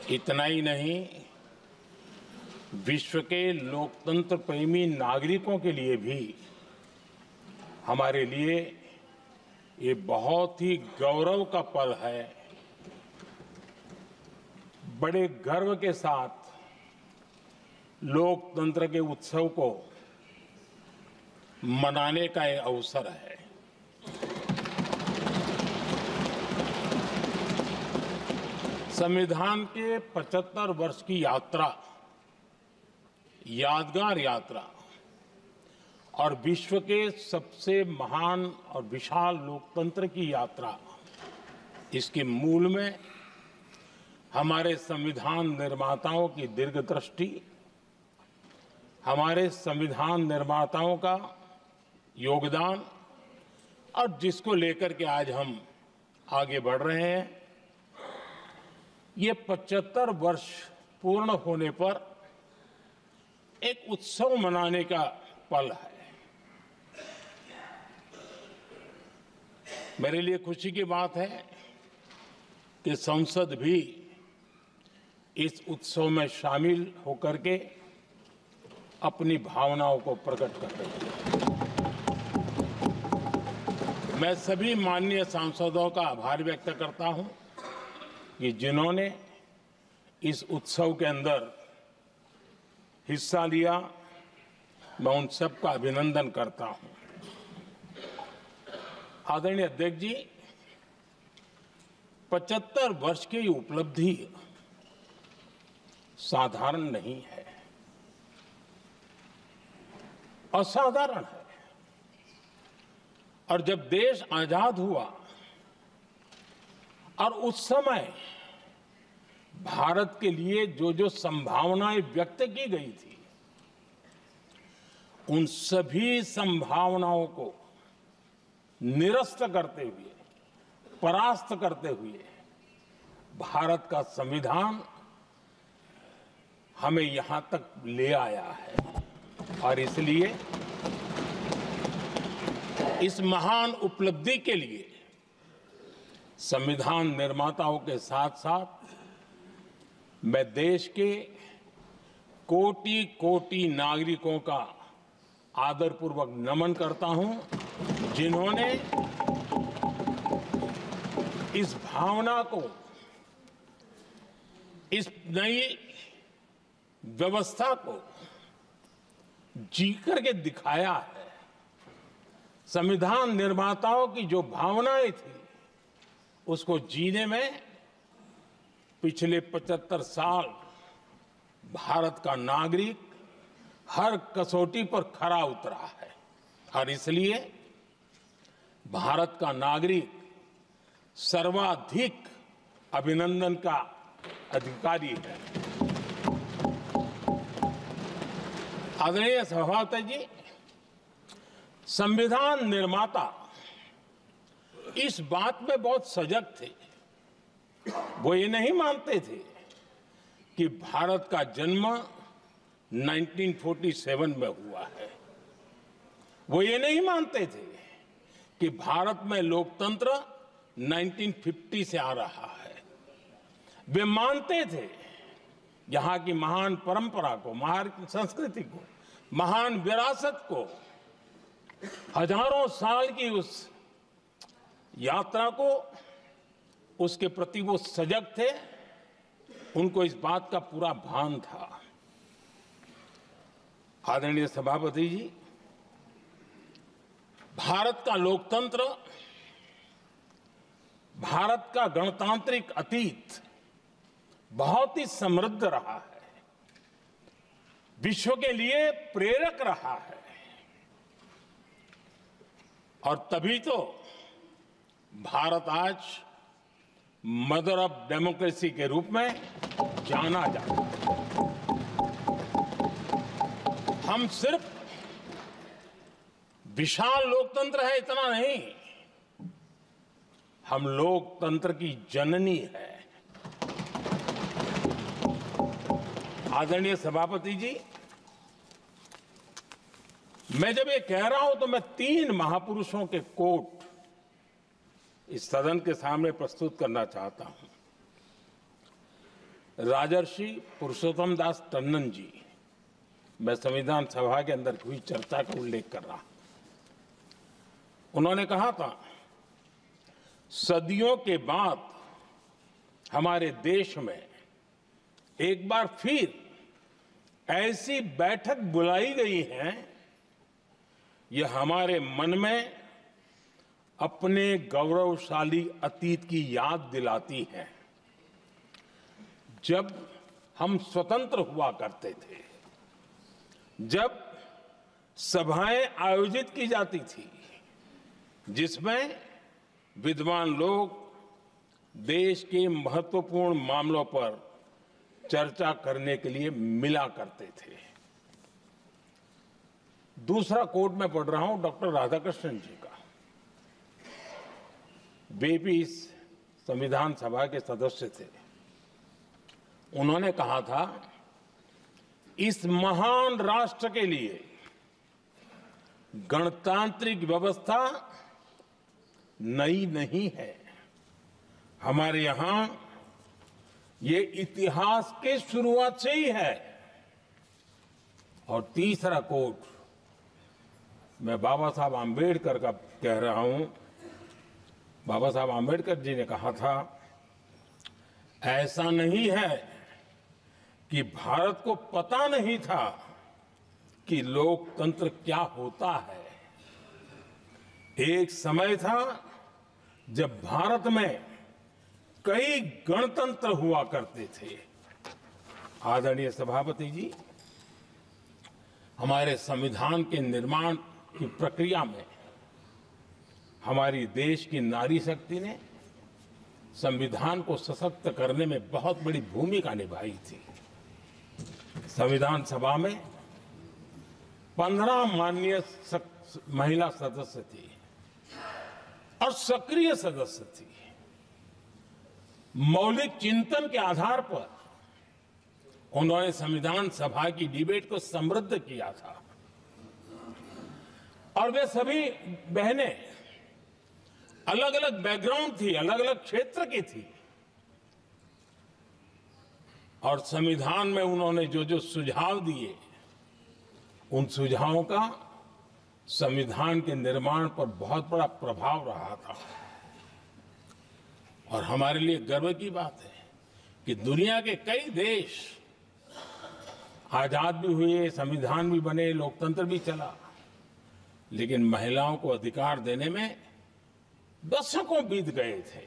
इतना ही नहीं, विश्व के लोकतंत्र प्रेमी नागरिकों के लिए भी हमारे लिए ये बहुत ही गौरव का पल है। बड़े गर्व के साथ लोकतंत्र के उत्सव को मनाने का ये अवसर है। संविधान के 75 वर्ष की यात्रा, यादगार यात्रा और विश्व के सबसे महान और विशाल लोकतंत्र की यात्रा, इसके मूल में हमारे संविधान निर्माताओं की दीर्घदृष्टि, हमारे संविधान निर्माताओं का योगदान और जिसको लेकर के आज हम आगे बढ़ रहे हैं, ये 75 वर्ष पूर्ण होने पर एक उत्सव मनाने का पल है। मेरे लिए खुशी की बात है कि संसद भी इस उत्सव में शामिल होकर के अपनी भावनाओं को प्रकट कर रही है। मैं सभी माननीय सांसदों का आभार व्यक्त करता हूं कि जिन्होंने इस उत्सव के अंदर हिस्सा लिया। मैं उन सबका अभिनंदन करता हूं। आदरणीय अध्यक्ष जी, 75 वर्ष की उपलब्धि साधारण नहीं है, असाधारण है। और जब देश आजाद हुआ और उस समय भारत के लिए जो जो संभावनाएं व्यक्त की गई थी, उन सभी संभावनाओं को निरस्त करते हुए, परास्त करते हुए भारत का संविधान हमें यहां तक ले आया है। और इसलिए इस महान उपलब्धि के लिए संविधान निर्माताओं के साथ साथ मैं देश के कोटि कोटि नागरिकों का आदरपूर्वक नमन करता हूं, जिन्होंने इस भावना को, इस नई व्यवस्था को जी करके दिखाया है। संविधान निर्माताओं की जो भावनाएं थी, उसको जीने में पिछले 75 साल भारत का नागरिक हर कसौटी पर खरा उतरा है। और इसलिए भारत का नागरिक सर्वाधिक अभिनंदन का अधिकारी है। आदरणीय सभापति जी, संविधान निर्माता इस बात में बहुत सजग थे। वो ये नहीं मानते थे कि भारत का जन्म 1947 में हुआ है। वो ये नहीं मानते थे कि भारत में लोकतंत्र 1950 से आ रहा है। वे मानते थे यहाँ की महान परंपरा को, महान संस्कृति को, महान विरासत को, हजारों साल की उस यात्रा को, उसके प्रति वो सजग थे। उनको इस बात का पूरा भान था। आदरणीय सभापति जी, भारत का लोकतंत्र, भारत का गणतांत्रिक अतीत बहुत ही समृद्ध रहा है, विश्व के लिए प्रेरक रहा है। और तभी तो भारत आज मदर ऑफ डेमोक्रेसी के रूप में जाना जाता है। हम सिर्फ विशाल लोकतंत्र है इतना नहीं, हम लोकतंत्र की जननी है। आदरणीय सभापति जी, मैं जब ये कह रहा हूं तो मैं 3 महापुरुषों के कोट इस सदन के सामने प्रस्तुत करना चाहता हूं। राजर्षि पुरुषोत्तम दास टंडन जी, मैं संविधान सभा के अंदर हुई चर्चा का उल्लेख कर रहा, उन्होंने कहा था, सदियों के बाद हमारे देश में एक बार फिर ऐसी बैठक बुलाई गई है, यह हमारे मन में अपने गौरवशाली अतीत की याद दिलाती है। जब हम स्वतंत्र हुआ करते थे, जब सभाएं आयोजित की जाती थी जिसमें विद्वान लोग देश के महत्वपूर्ण मामलों पर चर्चा करने के लिए मिला करते थे। दूसरा कोट मैं पढ़ रहा हूं डॉक्टर राधाकृष्णन जी का। वे भी इस संविधान सभा के सदस्य थे। उन्होंने कहा था, इस महान राष्ट्र के लिए गणतांत्रिक व्यवस्था नई नहीं है। हमारे यहां ये इतिहास के शुरुआत से ही है। और तीसरा कोट मैं बाबा साहब आम्बेडकर का कह रहा हूं। बाबा साहब आम्बेडकर जी ने कहा था, ऐसा नहीं है कि भारत को पता नहीं था कि लोकतंत्र क्या होता है। एक समय था जब भारत में कई गणतंत्र हुआ करते थे। आदरणीय सभापति जी, हमारे संविधान के निर्माण की प्रक्रिया में हमारी देश की नारी शक्ति ने संविधान को सशक्त करने में बहुत बड़ी भूमिका निभाई थी। संविधान सभा में 15 माननीय महिला सदस्य थी और सक्रिय सदस्य थी। मौलिक चिंतन के आधार पर उन्होंने संविधान सभा की डिबेट को समृद्ध किया था। और वे सभी बहनें अलग अलग बैकग्राउंड थी, अलग अलग क्षेत्र की थी। और संविधान में उन्होंने जो जो सुझाव दिए, उन सुझावों का संविधान के निर्माण पर बहुत बड़ा प्रभाव रहा था। और हमारे लिए गर्व की बात है कि दुनिया के कई देश आजाद भी हुए, संविधान भी बने, लोकतंत्र भी चला, लेकिन महिलाओं को अधिकार देने में दशकों बीत गए थे।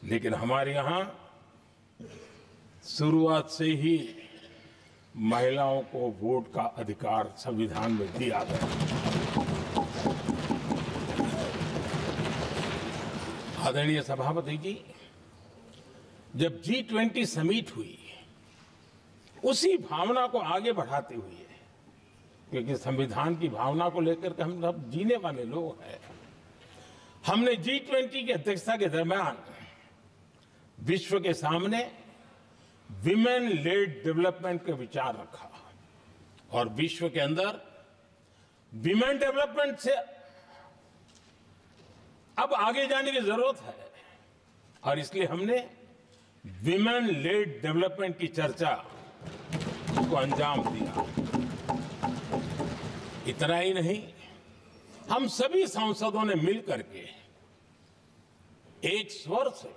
लेकिन हमारे यहां शुरुआत से ही महिलाओं को वोट का अधिकार संविधान में दिया गया। आदरणीय सभापति जी, जब G20 समिट हुई, उसी भावना को आगे बढ़ाते हुए, क्योंकि संविधान की भावना को लेकर के हम सब जीने वाले लोग हैं, हमने G20 की अध्यक्षता के दरमियान विश्व के सामने विमेन लेड डेवलपमेंट का विचार रखा। और विश्व के अंदर विमेन डेवलपमेंट से अब आगे जाने की जरूरत है। और इसलिए हमने विमेन लेड डेवलपमेंट की चर्चा को अंजाम दिया। इतना ही नहीं, हम सभी सांसदों ने मिलकर के एक स्वर से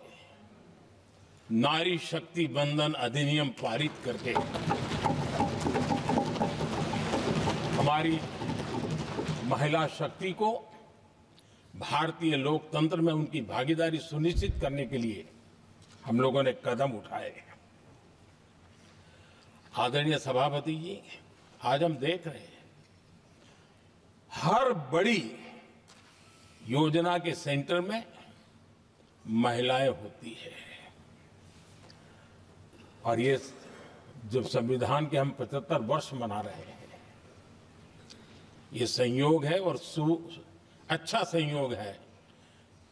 नारी शक्ति बंधन अधिनियम पारित करके हमारी महिला शक्ति को भारतीय लोकतंत्र में उनकी भागीदारी सुनिश्चित करने के लिए हम लोगों ने कदम उठाए। आदरणीय सभापति जी, आज हम देख रहे हैं हर बड़ी योजना के सेंटर में महिलाएं होती है। और ये जब संविधान के हम 75 वर्ष मना रहे हैं, ये संयोग है और अच्छा संयोग है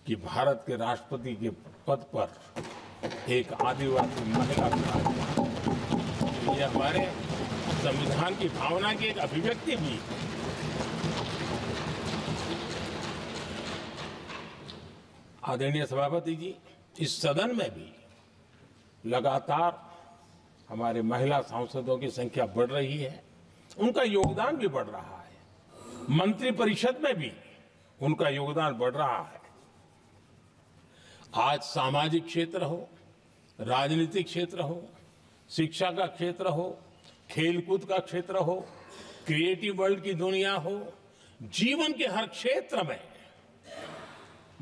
कि भारत के राष्ट्रपति के पद पर एक आदिवासी महिला है। ये हमारे संविधान की भावना की एक अभिव्यक्ति भी है। आदरणीय सभापति जी, इस सदन में भी लगातार हमारे महिला सांसदों की संख्या बढ़ रही है, उनका योगदान भी बढ़ रहा है। मंत्री परिषद में भी उनका योगदान बढ़ रहा है। आज सामाजिक क्षेत्र हो, राजनीतिक क्षेत्र हो, शिक्षा का क्षेत्र हो, खेलकूद का क्षेत्र हो, क्रिएटिव वर्ल्ड की दुनिया हो, जीवन के हर क्षेत्र में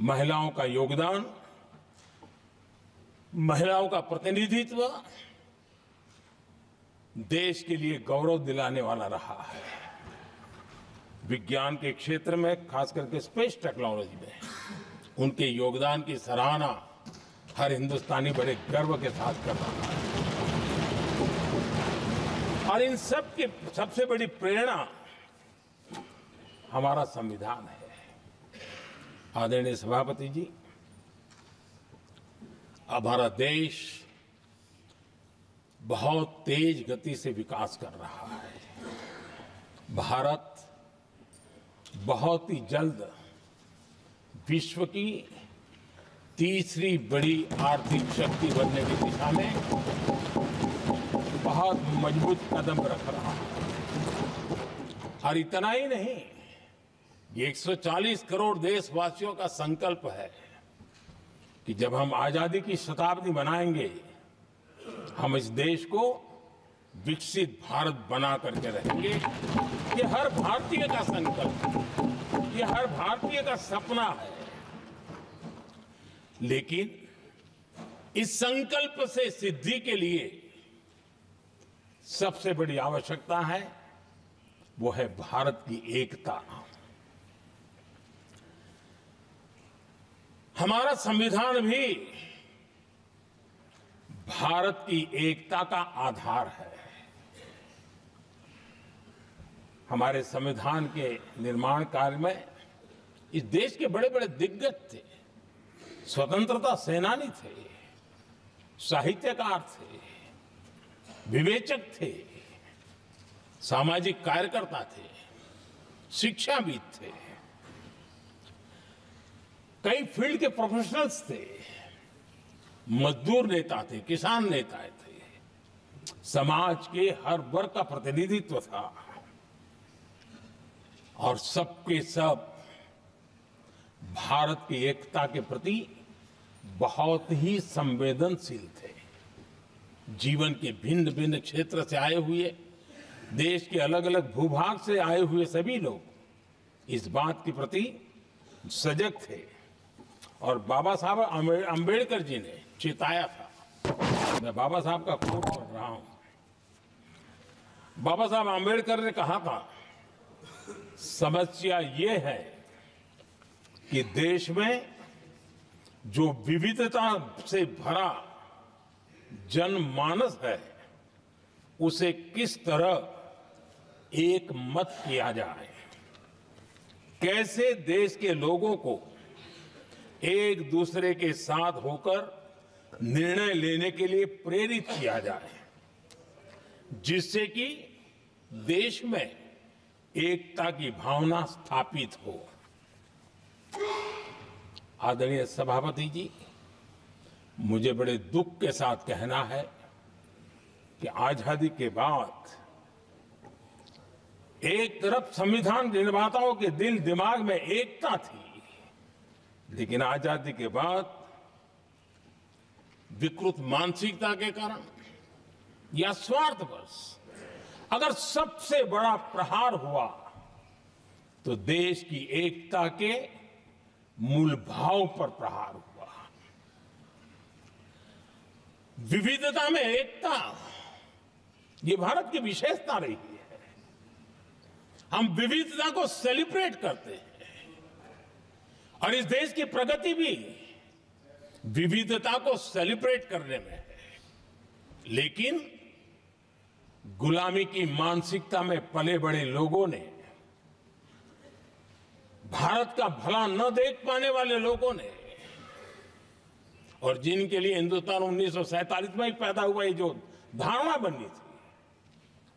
महिलाओं का योगदान, महिलाओं का प्रतिनिधित्व देश के लिए गौरव दिलाने वाला रहा है। विज्ञान के क्षेत्र में, खास करके स्पेस टेक्नोलॉजी में उनके योगदान की सराहना हर हिंदुस्तानी बड़े गर्व के साथ कर रहा है। और इन सब की सबसे बड़ी प्रेरणा हमारा संविधान है। आदरणीय सभापति जी, अब हमारा देश बहुत तेज गति से विकास कर रहा है। भारत बहुत ही जल्द विश्व की तीसरी बड़ी आर्थिक शक्ति बनने की दिशा में बहुत मजबूत कदम रख रहा है। और इतना ही नहीं, ये 140 करोड़ देशवासियों का संकल्प है कि जब हम आजादी की शताब्दी मनाएंगे, हम इस देश को विकसित भारत बना करके रहेंगे। ये हर भारतीय का संकल्प है, ये हर भारतीय का सपना है। लेकिन इस संकल्प से सिद्धि के लिए सबसे बड़ी आवश्यकता है, वो है भारत की एकता। हमारा संविधान भी भारत की एकता का आधार है। हमारे संविधान के निर्माण कार्य में इस देश के बड़े बड़े दिग्गज थे, स्वतंत्रता सेनानी थे, साहित्यकार थे, विवेचक थे, सामाजिक कार्यकर्ता थे, शिक्षाविद थे, कई फील्ड के प्रोफेशनल्स थे, मजदूर नेता थे, किसान नेता थे, समाज के हर वर्ग का प्रतिनिधित्व था और सबके सब भारत की एकता के प्रति बहुत ही संवेदनशील थे। जीवन के भिन्न भिन्न क्षेत्र से आए हुए, देश के अलग अलग भूभाग से आए हुए सभी लोग इस बात के प्रति सजग थे। और बाबा साहब अंबेडकर जी ने चेताया था। मैं बाबा साहब का कोट पढ़ रहा हूं। बाबा साहब अंबेडकर ने कहा था, समस्या ये है कि देश में जो विविधता से भरा जनमानस है, उसे किस तरह एक मत किया जाए, कैसे देश के लोगों को एक दूसरे के साथ होकर निर्णय लेने के लिए प्रेरित किया जाए, जिससे कि देश में एकता की भावना स्थापित हो। आदरणीय सभापति जी, मुझे बड़े दुख के साथ कहना है कि आजादी के बाद एक तरफ संविधान निर्माताओं के दिल दिमाग में एकता थी, लेकिन आजादी के बाद विकृत मानसिकता के कारण या स्वार्थवश अगर सबसे बड़ा प्रहार हुआ तो देश की एकता के मूल भाव पर प्रहार हुआ। विविधता में एकता, ये भारत की विशेषता रही है। हम विविधता को सेलिब्रेट करते हैं और इस देश की प्रगति भी विविधता को सेलिब्रेट करने में है। लेकिन गुलामी की मानसिकता में पले बड़े लोगों ने, भारत का भला न देख पाने वाले लोगों ने, और जिनके लिए हिंदुस्तान 1947 में ही पैदा हुआ, ये जो धारणा बननी थी,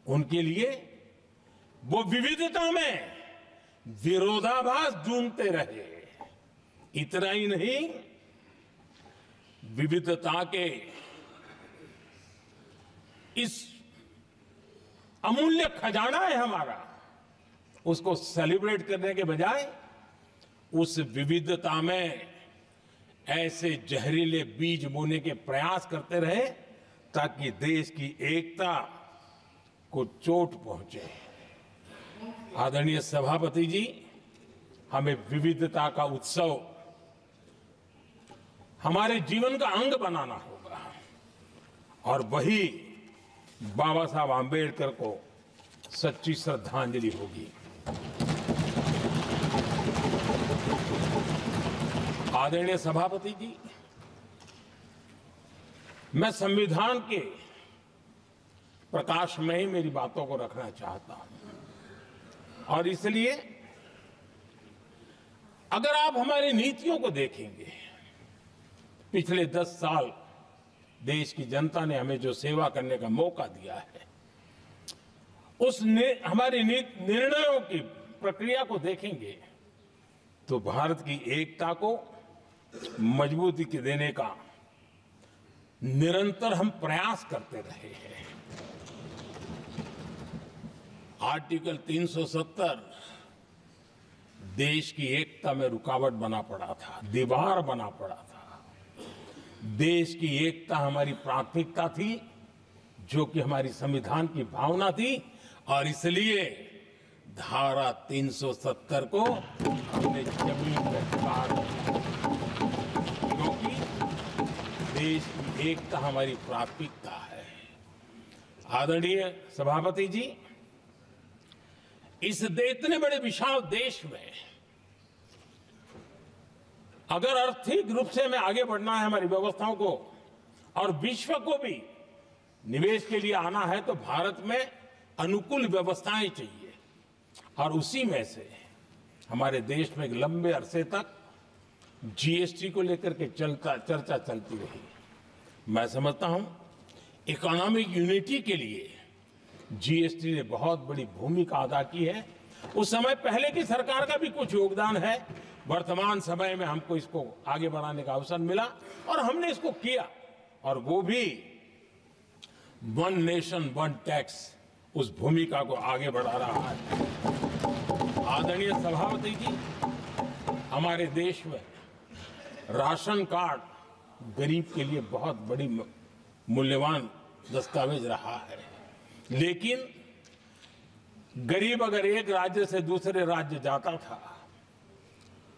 उनके लिए वो विविधता में विरोधाभास ढूंढते रहे। इतना ही नहीं, विविधता के इस अमूल्य खजाना है हमारा, उसको सेलिब्रेट करने के बजाय उस विविधता में ऐसे जहरीले बीज बोने के प्रयास करते रहे ताकि देश की एकता को चोट पहुंचे। आदरणीय सभापति जी, हमें विविधता का उत्सव हमारे जीवन का अंग बनाना होगा और वही बाबा साहब आम्बेडकर को सच्ची श्रद्धांजलि होगी। आदरणीय सभापति जी, मैं संविधान के प्रकाश में ही मेरी बातों को रखना चाहता हूं और इसलिए अगर आप हमारी नीतियों को देखेंगे, पिछले 10 साल देश की जनता ने हमें जो सेवा करने का मौका दिया है, हमारी निर्णयों की प्रक्रिया को देखेंगे तो भारत की एकता को मजबूती देने का निरंतर हम प्रयास करते रहे हैं। आर्टिकल 370 देश की एकता में रुकावट बना पड़ा था, दीवार बना पड़ा था। देश की एकता हमारी प्राथमिकता थी, जो कि हमारी संविधान की भावना थी और इसलिए धारा 370 को हमने जमीन पर काट दिया, क्योंकि देश की एकता हमारी प्राथमिकता है। आदरणीय सभापति जी, इस इतने बड़े विशाल देश में अगर आर्थिक रूप से हमें आगे बढ़ना है, हमारी व्यवस्थाओं को और विश्व को भी निवेश के लिए आना है, तो भारत में अनुकूल व्यवस्थाएं चाहिए और उसी में से हमारे देश में एक लंबे अरसे तक जीएसटी को लेकर के चर्चा चलती रही। मैं समझता हूं इकोनॉमिक यूनिटी के लिए जीएसटी ने बहुत बड़ी भूमिका अदा की है। उस समय पहले की सरकार का भी कुछ योगदान है। वर्तमान समय में हमको इसको आगे बढ़ाने का अवसर मिला और हमने इसको किया, और वो भी वन नेशन वन टैक्स उस भूमिका को आगे बढ़ा रहा है। आदरणीय सभापति जी, हमारे देश में राशन कार्ड गरीब के लिए बहुत बड़ी मूल्यवान दस्तावेज रहा है, लेकिन गरीब अगर एक राज्य से दूसरे राज्य जाता था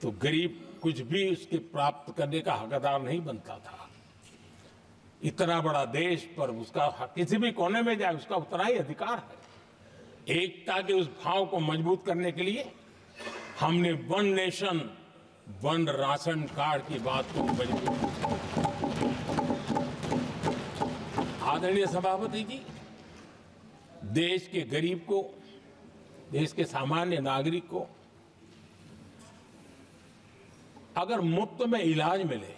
तो गरीब कुछ भी उसके प्राप्त करने का हकदार नहीं बनता था। इतना बड़ा देश पर उसका किसी भी कोने में जाए उसका उतना ही अधिकार है। एकता के उस भाव को मजबूत करने के लिए हमने one nation one ration card की बात को मजबूत किया। आदरणीय सभापति जी, देश के गरीब को, देश के सामान्य नागरिक को अगर मुफ्त में इलाज मिले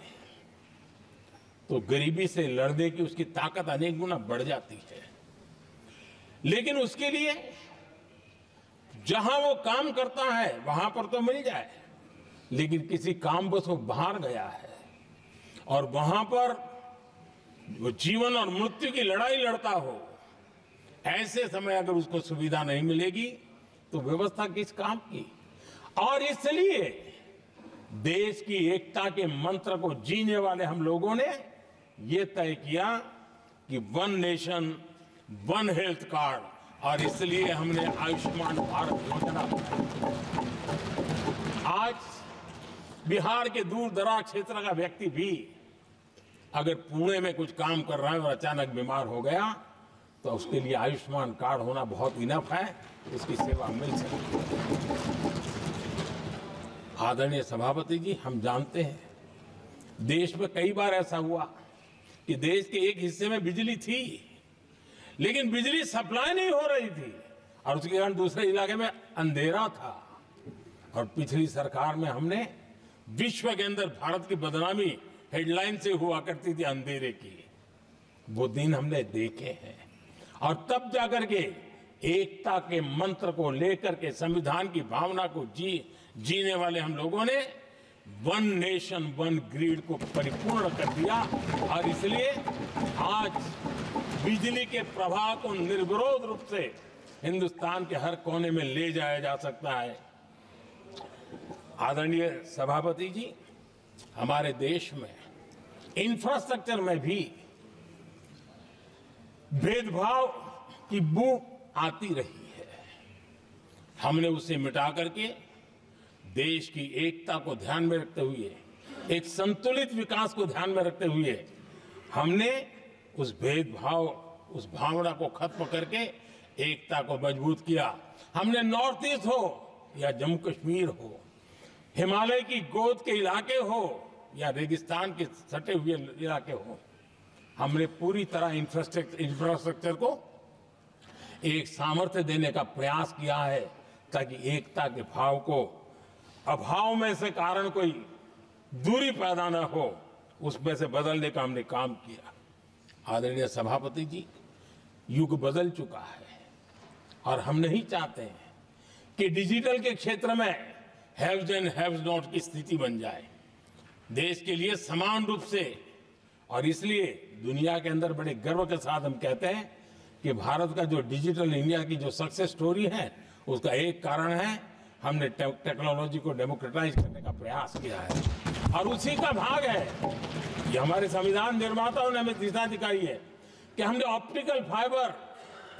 तो गरीबी से लड़ने की उसकी ताकत अनेक गुना बढ़ जाती है। लेकिन उसके लिए जहां वो काम करता है वहां पर तो मिल जाए, लेकिन किसी कामवश वो बाहर गया है और वहां पर वो जीवन और मृत्यु की लड़ाई लड़ता हो, ऐसे समय अगर उसको सुविधा नहीं मिलेगी तो व्यवस्था किस काम की। और इसलिए देश की एकता के मंत्र को जीने वाले हम लोगों ने ये तय किया कि one nation one health card, और इसलिए हमने आयुष्मान भारत योजना बनाई। आज बिहार के दूर दराज क्षेत्र का व्यक्ति भी अगर पुणे में कुछ काम कर रहा है और अचानक बीमार हो गया तो उसके लिए आयुष्मान कार्ड होना बहुत इनफ है, उसकी सेवा मिल सकती है। आदरणीय सभापति जी, हम जानते हैं देश में कई बार ऐसा हुआ कि देश के एक हिस्से में बिजली थी लेकिन बिजली सप्लाई नहीं हो रही थी और उसके कारण दूसरे इलाके में अंधेरा था। और पिछली सरकार में हमने विश्व के अंदर भारत की बदनामी हेडलाइन से हुआ करती थी अंधेरे की, वो दिन हमने देखे हैं। और तब जाकर के एकता के मंत्र को लेकर के संविधान की भावना को जीने वाले हम लोगों ने वन नेशन वन ग्रिड को परिपूर्ण कर दिया। और इसलिए आज बिजली के प्रवाह को निर्विरोध रूप से हिंदुस्तान के हर कोने में ले जाया जा सकता है। आदरणीय सभापति जी, हमारे देश में इंफ्रास्ट्रक्चर में भी भेदभाव की बू आती रही है। हमने उसे मिटा करके देश की एकता को ध्यान में रखते हुए, एक संतुलित विकास को ध्यान में रखते हुए हमने उस भेदभाव, उस भावना को खत्म करके एकता को मजबूत किया। हमने नॉर्थ ईस्ट हो या जम्मू कश्मीर हो, हिमालय की गोद के इलाके हो या रेगिस्तान के सटे हुए इलाके हो, हमने पूरी तरह इंफ्रास्ट्रक्चर को एक सामर्थ्य देने का प्रयास किया है ताकि एकता के भाव को अभाव में से कारण कोई दूरी पैदा न हो, उसमें से बदलने का हमने काम किया। आदरणीय सभापति जी, युग बदल चुका है और हम नहीं चाहते हैं कि डिजिटल के क्षेत्र में हैव्स एंड हैव्स नॉट की स्थिति बन जाए। देश के लिए समान रूप से, और इसलिए दुनिया के अंदर बड़े गर्व के साथ हम कहते हैं कि भारत का जो डिजिटल इंडिया की जो सक्सेस स्टोरी है, उसका एक कारण है हमने टेक्नोलॉजी को डेमोक्रेटाइज करने का प्रयास किया है और उसी का भाग है ये हमारे संविधान निर्माताओं ने हमें दिशा दिखाई है कि हमने ऑप्टिकल फाइबर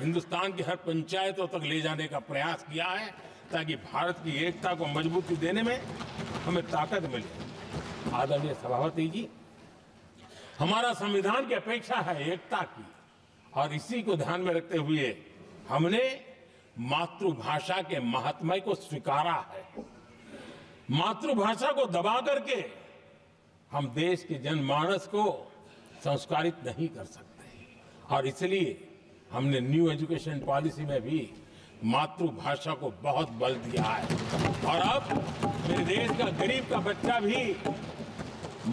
हिंदुस्तान की हर पंचायतों तक ले जाने का प्रयास किया है ताकि भारत की एकता को मजबूती देने में हमें ताकत मिले। आदरणीय सभापति जी, हमारा संविधान की अपेक्षा है एकता की, और इसी को ध्यान में रखते हुए हमने मातृभाषा के महात्म्य को स्वीकारा है। मातृभाषा को दबा करके हम देश के जनमानस को संस्कारित नहीं कर सकते और इसलिए हमने न्यू एजुकेशन पॉलिसी में भी मातृभाषा को बहुत बल दिया है और अब मेरे देश का गरीब का बच्चा भी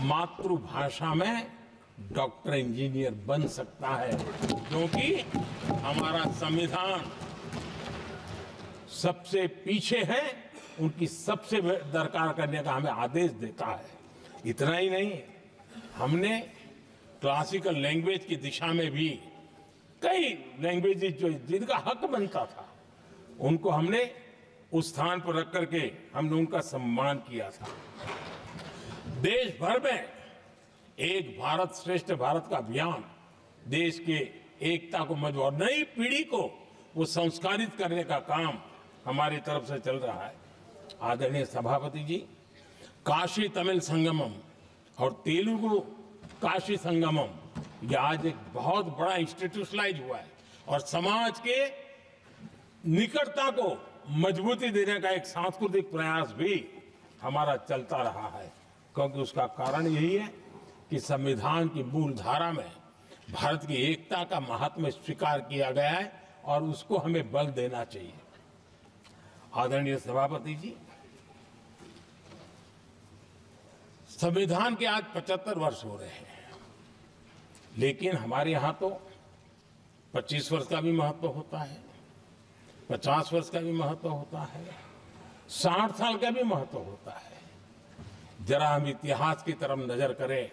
मातृभाषा में डॉक्टर, इंजीनियर बन सकता है, क्योंकि हमारा संविधान सबसे पीछे है, उनकी सबसे दरकार करने का हमें आदेश देता है। इतना ही नहीं, हमने क्लासिकल लैंग्वेज की दिशा में भी कई लैंग्वेजेस जो जिनका हक बनता था, उनको हमने उस स्थान पर रख करके हमने उनका सम्मान किया था। देश भर में एक भारत श्रेष्ठ भारत का अभियान देश के एकता को मजबूत और नई पीढ़ी को वो संस्कारित करने का काम हमारी तरफ से चल रहा है। आदरणीय सभापति जी, काशी तमिल संगमम और तेलुगु काशी संगमम ये आज एक बहुत बड़ा इंस्टीट्यूशनलाइज हुआ है और समाज के निकटता को मजबूती देने का एक सांस्कृतिक प्रयास भी हमारा चलता रहा है, क्योंकि उसका कारण यही है कि संविधान की मूल धारा में भारत की एकता का महात्म्य स्वीकार किया गया है और उसको हमें बल देना चाहिए। आदरणीय सभापति जी, संविधान के आज 75 वर्ष हो रहे हैं, लेकिन हमारे यहां तो 25 वर्ष का भी महत्व होता है, 50 वर्ष का भी महत्व होता है, 60 साल का भी महत्व होता है। जरा हम इतिहास की तरफ नजर करें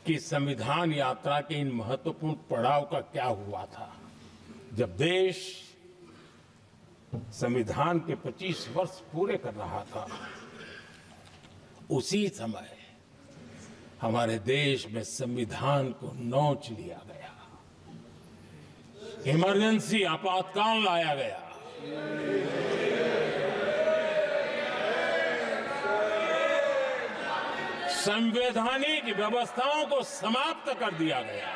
कि संविधान यात्रा के इन महत्वपूर्ण पड़ाव का क्या हुआ था। जब देश संविधान के 25 वर्ष पूरे कर रहा था, उसी समय हमारे देश में संविधान को नोच लिया गया, इमरजेंसी आपातकाल लाया गया। संवैधानिक व्यवस्थाओं को समाप्त कर दिया गया,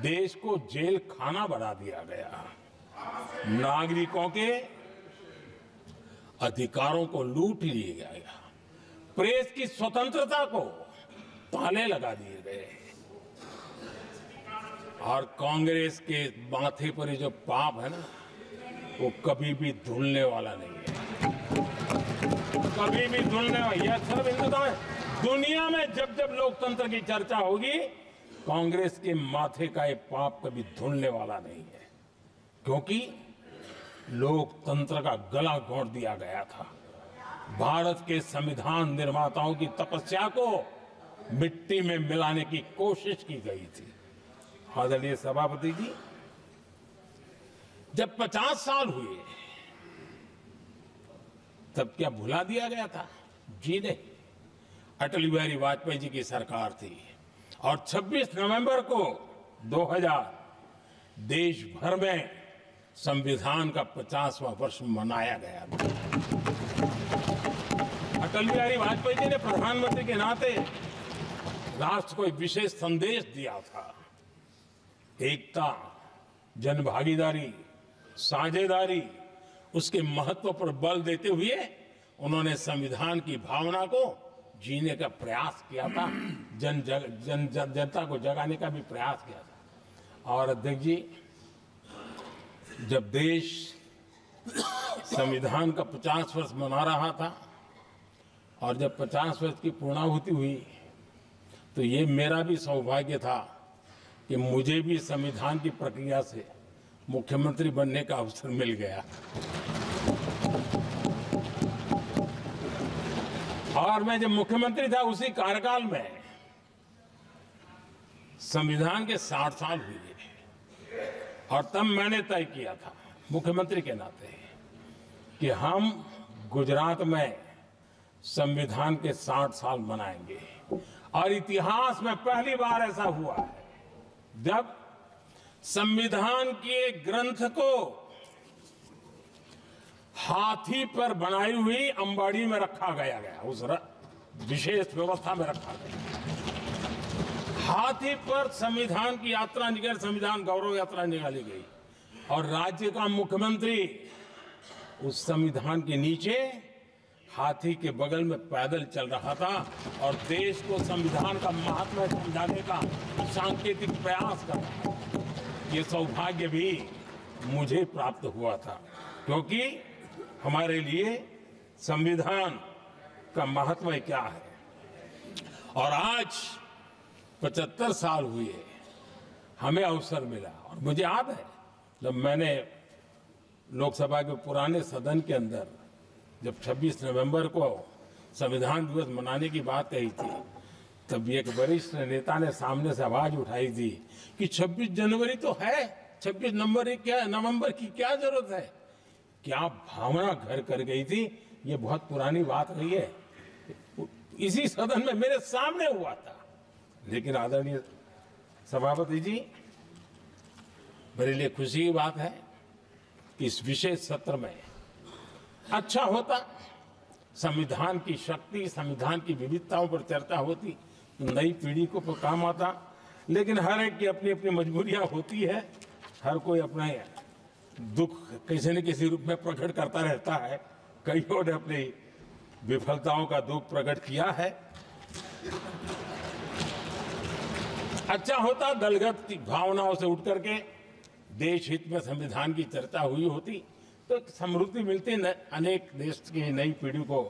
देश को जेल खाना बना दिया गया, नागरिकों के अधिकारों को लूट लिया गया, प्रेस की स्वतंत्रता को ताले लगा दिए गए और कांग्रेस के माथे पर ये जो पाप है ना, वो कभी भी धुलने वाला नहीं है, कभी भी धुलने वाला। यह सिर्फ हिंदुस्तान, दुनिया में जब जब लोकतंत्र की चर्चा होगी, कांग्रेस के माथे का ये पाप कभी धुलने वाला नहीं है, क्योंकि लोकतंत्र का गला घोंट दिया गया था। भारत के संविधान निर्माताओं की तपस्या को मिट्टी में मिलाने की कोशिश की गई थी आदरणीय सभापति जी, जब 50 साल हुए तब क्या भुला दिया गया था? जी नहीं। अटल बिहारी वाजपेयी जी की सरकार थी और 26 नवंबर को 2000 देश भर में संविधान का 50वां वर्ष मनाया गया था। अटल बिहारी वाजपेयी जी ने प्रधानमंत्री के नाते राष्ट्र को एक विशेष संदेश दिया था। एकता, जनभागीदारी, साझेदारी, उसके महत्व पर बल देते हुए उन्होंने संविधान की भावना को जीने का प्रयास किया था, जनता को जगाने का भी प्रयास किया था। और अध्यक्ष जी, जब देश संविधान का 50 वर्ष मना रहा था और जब 50 वर्ष की पूर्णाहुति हुई तो ये मेरा भी सौभाग्य था कि मुझे भी संविधान की प्रक्रिया से मुख्यमंत्री बनने का अवसर मिल गया। और मैं जब मुख्यमंत्री था उसी कार्यकाल में संविधान के 60 साल हुए और तब मैंने तय किया था मुख्यमंत्री के नाते कि हम गुजरात में संविधान के 60 साल मनाएंगे। और इतिहास में पहली बार ऐसा हुआ है जब संविधान के ग्रंथ को हाथी पर बनाई हुई अंबाड़ी में रखा गया, उस विशेष व्यवस्था में रखा गया। हाथी पर संविधान की यात्रा निकल, संविधान गौरव यात्रा निकाली गई और राज्य का मुख्यमंत्री उस संविधान के नीचे हाथी के बगल में पैदल चल रहा था और देश को संविधान का महत्व समझाने का सांकेतिक प्रयास कर रहा था। ये सौभाग्य भी मुझे प्राप्त हुआ था क्योंकि हमारे लिए संविधान का महत्व क्या है। और आज 75 साल हुए हमें अवसर मिला और मुझे याद है जब मैंने लोकसभा के पुराने सदन के अंदर जब 26 नवंबर को संविधान दिवस मनाने की बात कही थी तब एक वरिष्ठ नेता ने सामने से आवाज उठाई थी कि 26 जनवरी तो है, 26 नवंबर की क्या जरूरत है। क्या भावना घर कर गई थी। ये बहुत पुरानी बात रही है, इसी सदन में मेरे सामने हुआ था। लेकिन आदरणीय सभापति जी, मेरे लिए खुशी की बात है कि इस विशेष सत्र में अच्छा होता, संविधान की शक्ति, संविधान की विविधताओं पर चर्चा होती, नई पीढ़ी को काम आता। लेकिन हर एक की अपनी अपनी मजबूरियां होती है, हर कोई अपना दुख किसी न किसी रूप में प्रकट करता रहता है। कईयों ने अपनी विफलताओं का दुख प्रकट किया है। अच्छा होता दलगत भावनाओं से उठ करके देश हित में संविधान की चर्चा हुई होती तो एक समृद्धि मिलती अनेक देश की नई पीढ़ी को।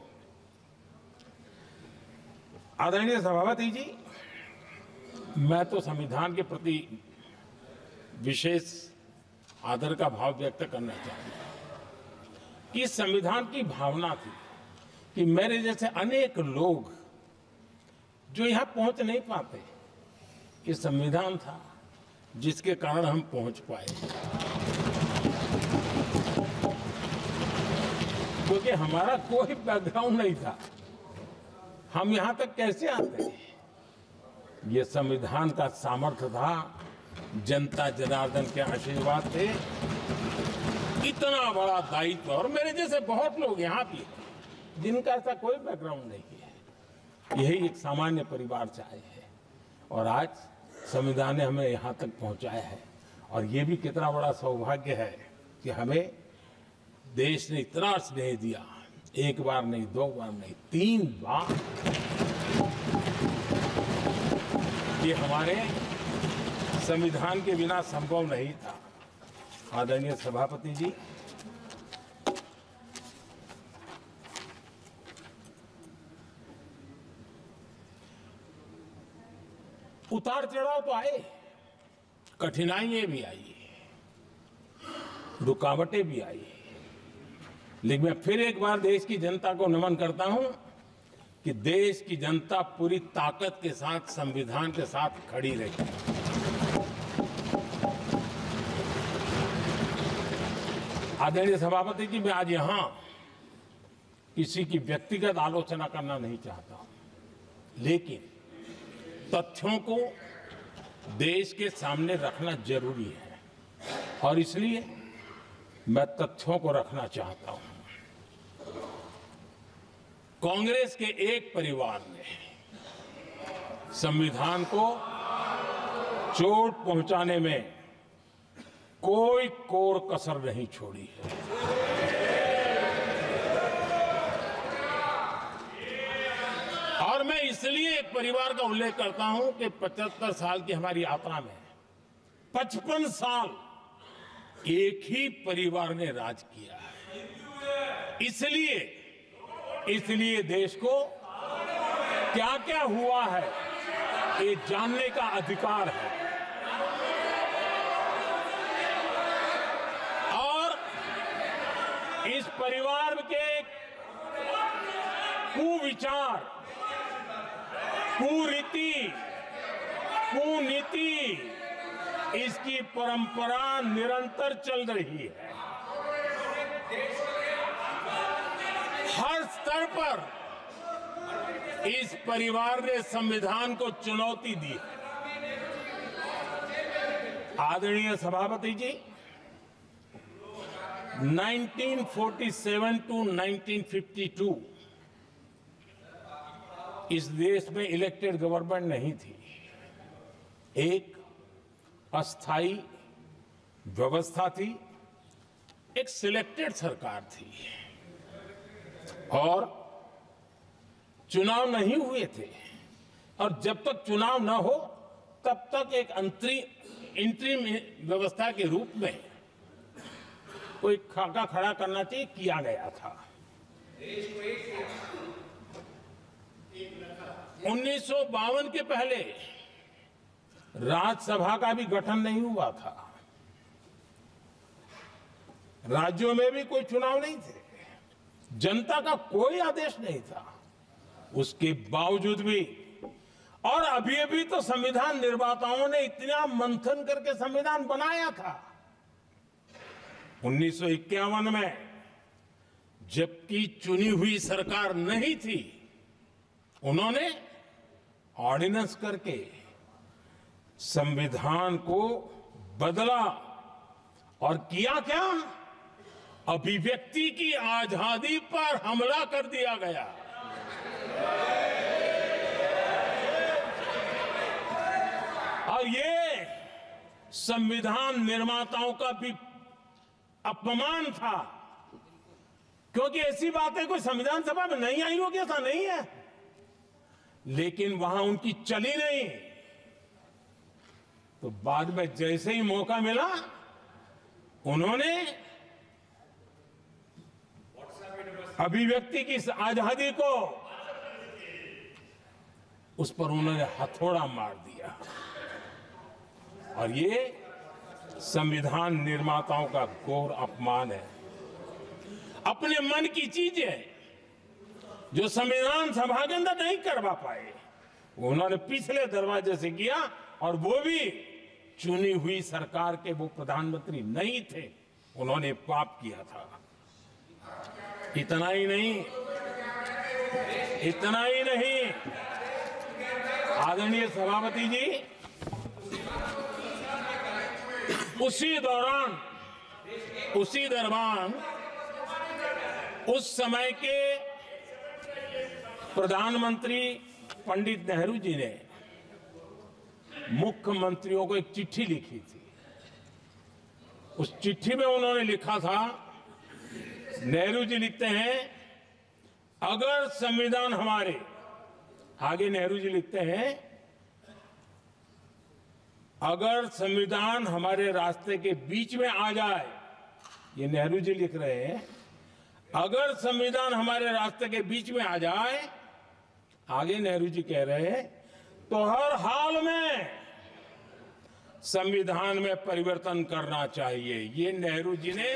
आदरणीय सभापति जी, मैं तो संविधान के प्रति विशेष आदर का भाव व्यक्त करना चाहूंगा कि संविधान की भावना थी कि मेरे जैसे अनेक लोग जो यहां पहुंच नहीं पाते, ये संविधान था जिसके कारण हम पहुंच पाए। क्योंकि हमारा कोई बैकग्राउंड नहीं था, हम यहां तक कैसे आते हैं। ये संविधान का सामर्थ्य था, जनता जनार्दन के आशीर्वाद थे। इतना बड़ा दायित्व, और मेरे जैसे बहुत लोग यहाँ भी हैं जिनका ऐसा कोई बैकग्राउंड नहीं है, यही एक सामान्य परिवार से आए हैं और आज संविधान ने हमें यहाँ तक पहुँचाया है। और ये भी कितना बड़ा सौभाग्य है कि हमें देश ने इतना स्नेह दिया, एक बार नहीं, दो बार नहीं, 3 बार। ये हमारे संविधान के बिना संभव नहीं था। आदरणीय सभापति जी, उतार चढ़ाव तो आए, कठिनाइयां भी आई, रुकावटें भी आई, लेकिन मैं फिर एक बार देश की जनता को नमन करता हूं कि देश की जनता पूरी ताकत के साथ संविधान के साथ खड़ी रही। आदरणीय सभापति जी, मैं आज यहां किसी की व्यक्तिगत आलोचना करना नहीं चाहता हूं, लेकिन तथ्यों को देश के सामने रखना जरूरी है और इसलिए मैं तथ्यों को रखना चाहता हूं। कांग्रेस के एक परिवार ने संविधान को चोट पहुंचाने में कोई कोर कसर नहीं छोड़ी है। और मैं इसलिए एक परिवार का उल्लेख करता हूं कि 75 साल की हमारी यात्रा में 55 साल एक ही परिवार ने राज किया है। इसलिए देश को क्या क्या हुआ है ये जानने का अधिकार है। और इस परिवार के कुविचार, कुरीति, कुनीति, इसकी परंपरा निरंतर चल रही है। हर स्तर पर इस परिवार ने संविधान को चुनौती दी। आदरणीय सभापति जी, 1947 टू 1952 इस देश में इलेक्टेड गवर्नमेंट नहीं थी। एक अस्थाई व्यवस्था थी, एक सिलेक्टेड सरकार थी और चुनाव नहीं हुए थे। और जब तक चुनाव न हो तब तक एक इंटरिम व्यवस्था के रूप में कोई खाका खड़ा करना चाहिए, किया गया था। 1952 के पहले राज्यसभा का भी गठन नहीं हुआ था, राज्यों में भी कोई चुनाव नहीं थे, जनता का कोई आदेश नहीं था। उसके बावजूद भी, और अभी तो संविधान निर्माताओं ने इतना मंथन करके संविधान बनाया था। 1951 में जबकि चुनी हुई सरकार नहीं थी, उन्होंने ऑर्डिनेंस करके संविधान को बदला और किया क्या? अभिव्यक्ति की आजादी पर हमला कर दिया गया। और ये संविधान निर्माताओं का भी अपमान था, क्योंकि ऐसी बातें कोई संविधान सभा में नहीं आई होगी, ऐसा नहीं है, लेकिन वहां उनकी चली नहीं। तो बाद में जैसे ही मौका मिला, उन्होंने अभिव्यक्ति की आजादी को, उस पर उन्होंने हथौड़ा मार दिया। और ये संविधान निर्माताओं का घोर अपमान है। अपने मन की चीजें जो संविधान सभा के अंदर नहीं करवा पाए, उन्होंने पिछले दरवाजे से किया, और वो भी चुनी हुई सरकार के वो प्रधानमंत्री नहीं थे, उन्होंने पाप किया था। इतना ही नहीं, आदरणीय सभापति जी, उसी दौरान उस समय के प्रधानमंत्री पंडित नेहरू जी ने मुख्यमंत्रियों को एक चिट्ठी लिखी थी। उस चिट्ठी में उन्होंने लिखा था, नेहरू जी लिखते हैं, अगर संविधान हमारे, आगे नेहरू जी लिखते हैं, अगर संविधान हमारे रास्ते के बीच में आ जाए, ये नेहरू जी लिख रहे हैं, अगर संविधान हमारे रास्ते के बीच में आ जाए, आगे नेहरू जी कह रहे हैं, तो हर हाल में संविधान में परिवर्तन करना चाहिए। ये नेहरू जी ने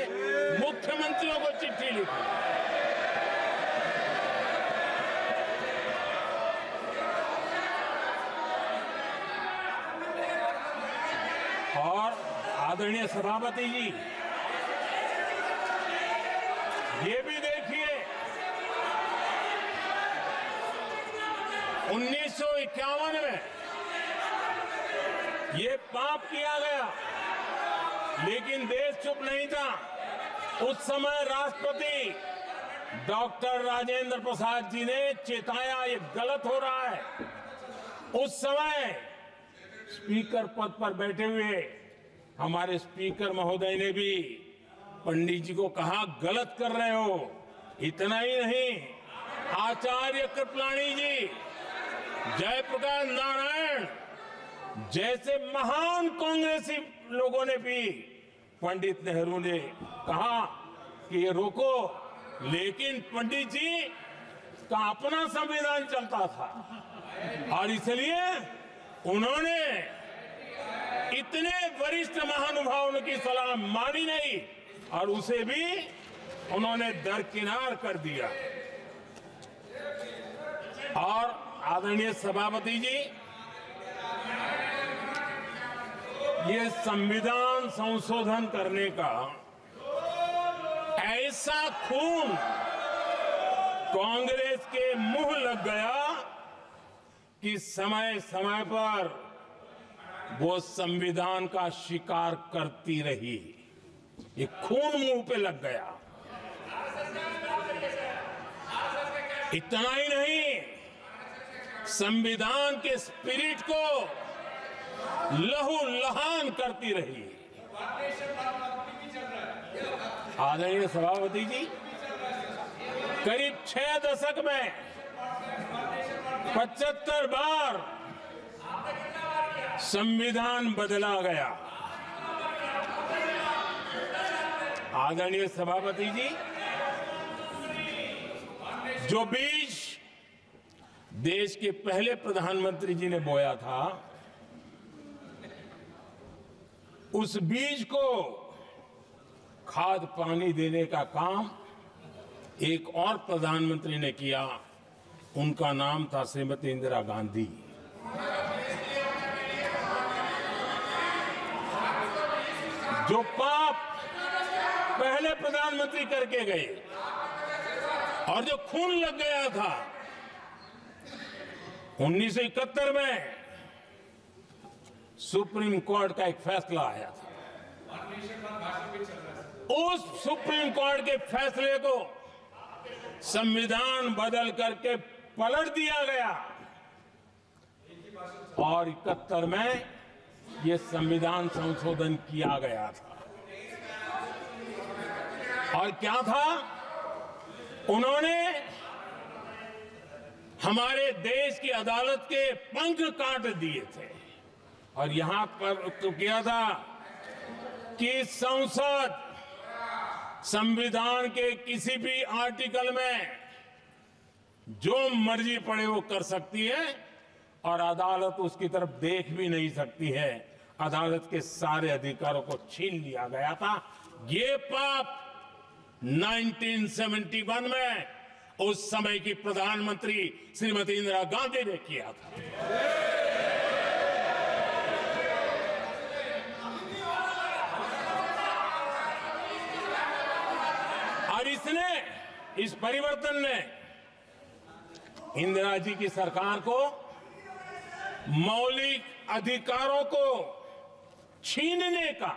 मुख्यमंत्रियों को चिट्ठी लिखी। और आदरणीय सभापति जी, ये भी देखिए 1951 में ये पाप किया गया, लेकिन देश चुप नहीं था। उस समय राष्ट्रपति डॉक्टर राजेंद्र प्रसाद जी ने चेताया ये गलत हो रहा है। उस समय स्पीकर पद पर बैठे हुए हमारे स्पीकर महोदय ने भी पंडित जी को कहा गलत कर रहे हो। इतना ही नहीं, आचार्य कृपलानी जी, जयप्रकाश नारायण जैसे महान कांग्रेसी लोगों ने भी पंडित नेहरू ने कहा कि ये रोको, लेकिन पंडित जी का अपना संविधान चलता था और इसलिए उन्होंने इतने वरिष्ठ महानुभावों की सलाह मानी नहीं और उसे भी उन्होंने दरकिनार कर दिया। और आदरणीय सभापति जी, ये संविधान संशोधन करने का ऐसा खून कांग्रेस के मुंह लग गया कि समय समय पर वो संविधान का शिकार करती रही। ये खून मुंह पे लग गया। इतना ही नहीं, संविधान के स्पिरिट को लहूलुहान करती रही। आदरणीय सभापति जी, करीब 6 दशक में 75 बार संविधान बदला गया। आदरणीय सभापति जी, जो बीज देश के पहले प्रधानमंत्री जी ने बोया था, उस बीज को खाद पानी देने का काम एक और प्रधानमंत्री ने किया। उनका नाम था श्रीमती इंदिरा गांधी। जो पाप पहले प्रधानमंत्री करके गए और जो खून लग गया था 1971 में, सुप्रीम कोर्ट का एक फैसला आया था। उस सुप्रीम कोर्ट के फैसले को संविधान बदल करके पलट दिया गया और 71 में ये संविधान संशोधन किया गया था। और क्या था, उन्होंने हमारे देश की अदालत के पंख काट दिए थे और यहां पर तो किया था कि संसद संविधान के किसी भी आर्टिकल में जो मर्जी पड़े वो कर सकती है और अदालत उसकी तरफ देख भी नहीं सकती है। अदालत के सारे अधिकारों को छीन लिया गया था। ये पाप 1971 में उस समय की प्रधानमंत्री श्रीमती इंदिरा गांधी ने किया था। और इस परिवर्तन ने इंदिरा जी की सरकार को मौलिक अधिकारों को छीनने का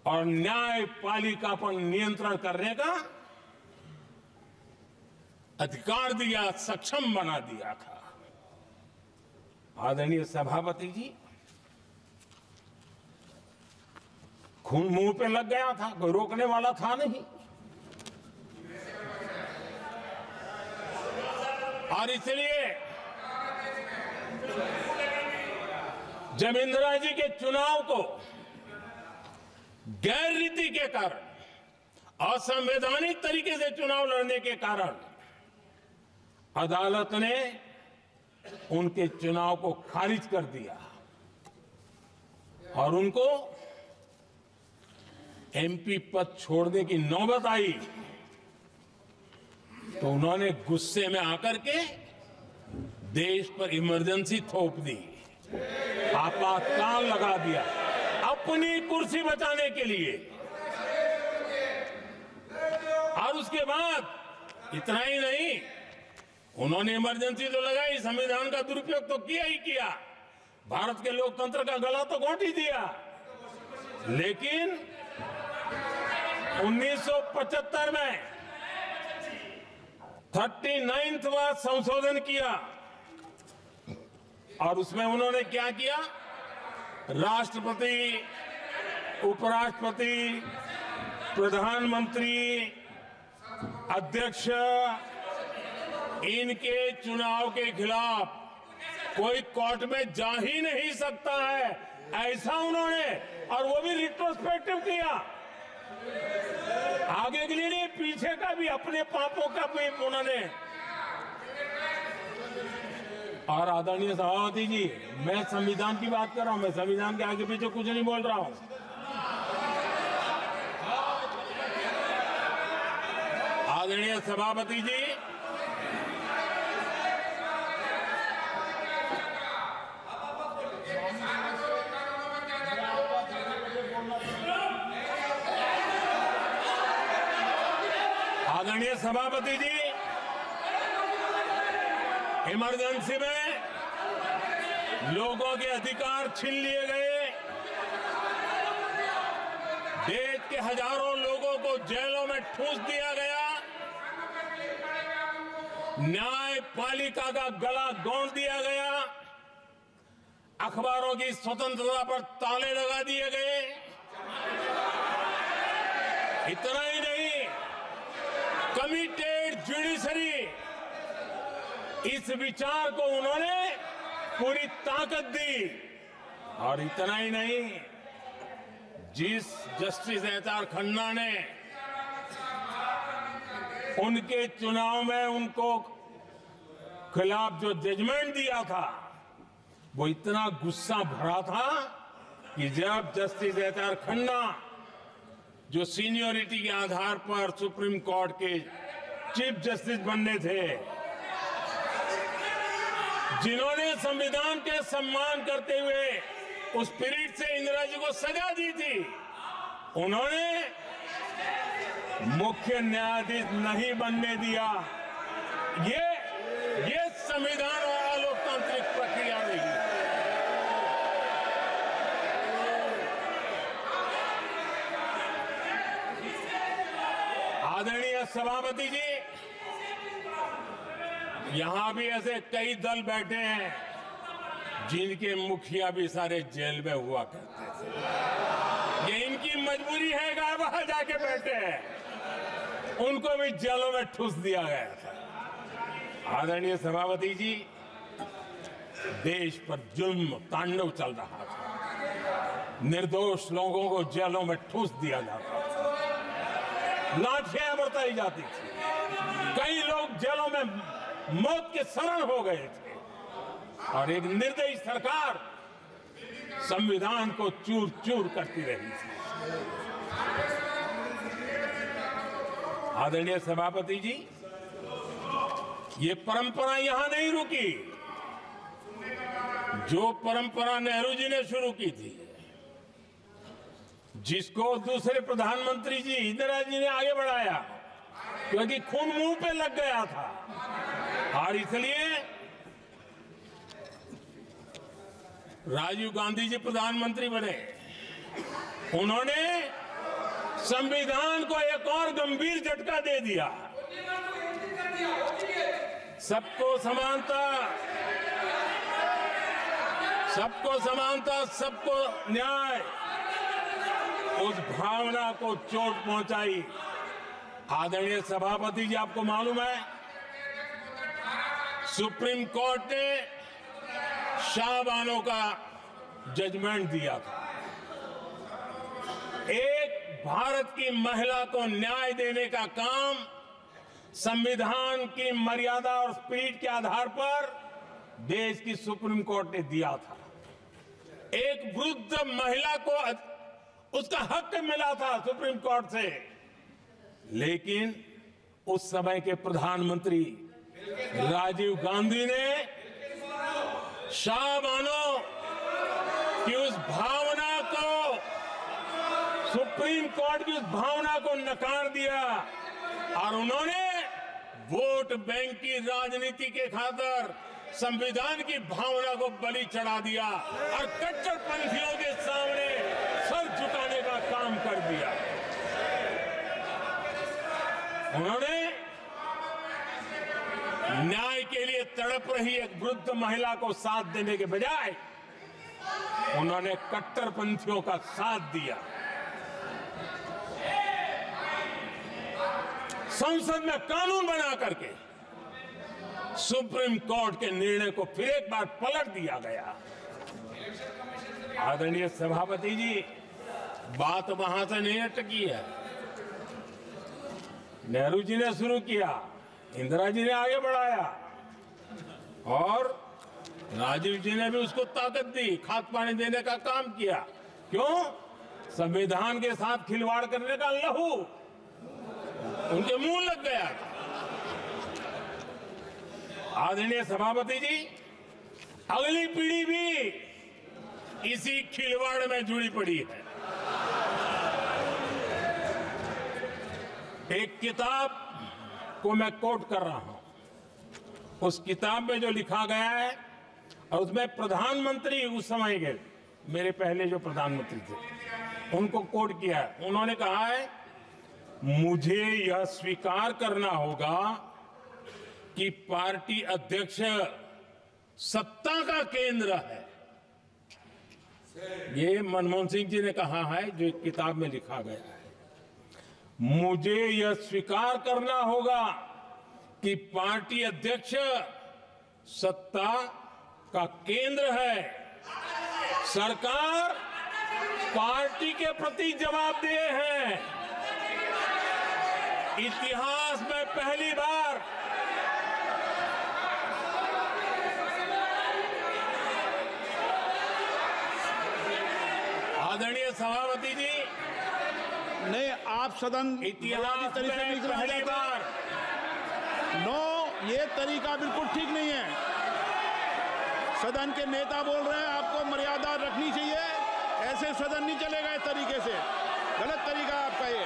और न्यायपालिका पर नियंत्रण करने का अधिकार दिया, सक्षम बना दिया था। आदरणीय सभापति जी, खून मुंह पे लग गया था, कोई रोकने वाला था नहीं। और इसलिए जब इंदिरा जी के चुनाव को गैर रीति के कारण, असंवैधानिक तरीके से चुनाव लड़ने के कारण अदालत ने उनके चुनाव को खारिज कर दिया और उनको एमपी पद छोड़ने की नौबत आई, तो उन्होंने गुस्से में आकर के देश पर इमरजेंसी थोप दी, आपातकाल लगा दिया अपनी कुर्सी बचाने के लिए। उसके बाद इतना ही नहीं, उन्होंने इमरजेंसी तो लगाई, संविधान का दुरुपयोग तो किया ही किया, भारत के लोकतंत्र का गला तो घोंट ही दिया। लेकिन 1975 में 39वां संशोधन किया और उसमें उन्होंने क्या किया, राष्ट्रपति, उपराष्ट्रपति, प्रधानमंत्री, अध्यक्ष, इनके चुनाव के खिलाफ कोई कोर्ट में जा ही नहीं सकता है, ऐसा उन्होंने, और वो भी रिट्रोस्पेक्टिव किया, आगे के लिए नहीं, पीछे का भी, अपने पापों का भी उन्होंने। और आदरणीय सभापति जी, मैं संविधान की बात कर रहा हूं, मैं संविधान के आगे पीछे कुछ नहीं बोल रहा हूं। आदरणीय सभापति जी, आदरणीय सभापति जी, इमरजेंसी में लोगों के अधिकार छीन लिए गए, देश के हजारों लोगों को जेलों में ठूंस दिया गया, न्यायपालिका का गला घोंट दिया गया, अखबारों की स्वतंत्रता पर ताले लगा दिए गए। इतना ही नहीं, कमिटेड जुडिशरी, इस विचार को उन्होंने पूरी ताकत दी। और इतना ही नहीं, जिस जस्टिस एच.आर. खन्ना ने उनके चुनाव में उनको खिलाफ जो जजमेंट दिया था, वो इतना गुस्सा भरा था कि जब जस्टिस एच.आर. खन्ना, जो सीनियरिटी के आधार पर सुप्रीम कोर्ट के चीफ जस्टिस बनने थे, जिन्होंने संविधान के सम्मान करते हुए उस स्पिरिट से इंदिरा जी को सजा दी थी, उन्होंने मुख्य न्यायाधीश नहीं बनने दिया। ये संविधान और लोकतांत्रिक प्रक्रिया नहीं। आदरणीय सभापति जी, यहां भी ऐसे कई दल बैठे हैं जिनके मुखिया भी सारे जेल में हुआ करते थे। ये इनकी मजबूरी है कि वहां जाके बैठे हैं, उनको भी जेलों में ठूस दिया गया था। आदरणीय सभापति जी, देश पर जुल्म तांडव चल रहा था, निर्दोष लोगों को जेलों में ठूस दिया जाता था, लाठियां बरताई जाती थी, कई लोग जेलों में मौत के शरण हो गए थे, और एक निर्दयी सरकार संविधान को चूर चूर करती रही थी। आदरणीय सभापति जी, ये परंपरा यहां नहीं रुकी। जो परंपरा नेहरू जी ने शुरू की थी, जिसको दूसरे प्रधानमंत्री जी इंदिरा जी ने आगे बढ़ाया, क्योंकि खून मुंह पे लग गया था, और इसलिए राजीव गांधी जी प्रधानमंत्री बने। उन्होंने संविधान को एक और गंभीर झटका दे दिया। सबको समानता, सबको समानता, सबको न्याय, उस भावना को चोट पहुंचाई। आदरणीय सभापति जी, आपको मालूम है, सुप्रीम कोर्ट ने शाहबानो का जजमेंट दिया था। एक भारत की महिला को न्याय देने का काम संविधान की मर्यादा और स्पिरिट के आधार पर देश की सुप्रीम कोर्ट ने दिया था। एक वृद्ध महिला को उसका हक मिला था सुप्रीम कोर्ट से, लेकिन उस समय के प्रधानमंत्री राजीव गांधी ने शाहबानो की उस भावना को, सुप्रीम कोर्ट की उस भावना को नकार दिया और उन्होंने वोट बैंक की राजनीति के खातिर संविधान की भावना को बलि चढ़ा दिया और कट्टरपंथियों के सामने सर झुकाने का काम कर दिया। उन्होंने न्याय के लिए तड़प रही एक वृद्ध महिला को साथ देने के बजाय उन्होंने कट्टरपंथियों का साथ दिया। संसद में कानून बना करके सुप्रीम कोर्ट के निर्णय को फिर एक बार पलट दिया गया। आदरणीय सभापति जी, बात वहां से नहीं अटकी है। नेहरू जी ने शुरू किया, इंदिरा जी ने आगे बढ़ाया और राजीव जी ने भी उसको ताकत दी, खाद पानी देने का काम किया। क्यों? संविधान के साथ खिलवाड़ करने का लहू उनके मुंह लग गया। आदरणीय सभापति जी, अगली पीढ़ी भी इसी खिलवाड़ में जुड़ी पड़ी है। एक किताब को मैं कोट कर रहा हूं। उस किताब में जो लिखा गया है और उसमें प्रधानमंत्री उस समय के मेरे पहले जो प्रधानमंत्री थे उनको कोट किया है। उन्होंने कहा है, मुझे यह स्वीकार करना होगा कि पार्टी अध्यक्ष सत्ता का केंद्र है। ये मनमोहन सिंह जी ने कहा है, जो एक किताब में लिखा गया है। मुझे यह स्वीकार करना होगा कि पार्टी अध्यक्ष सत्ता का केंद्र है। सरकार पार्टी के प्रति जवाबदेह है। इतिहास में पहली बार आदरणीय सभापति जी, नहीं, आप सदन इतिहास में पहली बार ये तरीका बिल्कुल ठीक नहीं है। सदन के नेता बोल रहे हैं, आपको मर्यादा रखनी चाहिए। ऐसे सदन नहीं चलेगा इस तरीके से, गलत तरीका आपका ये।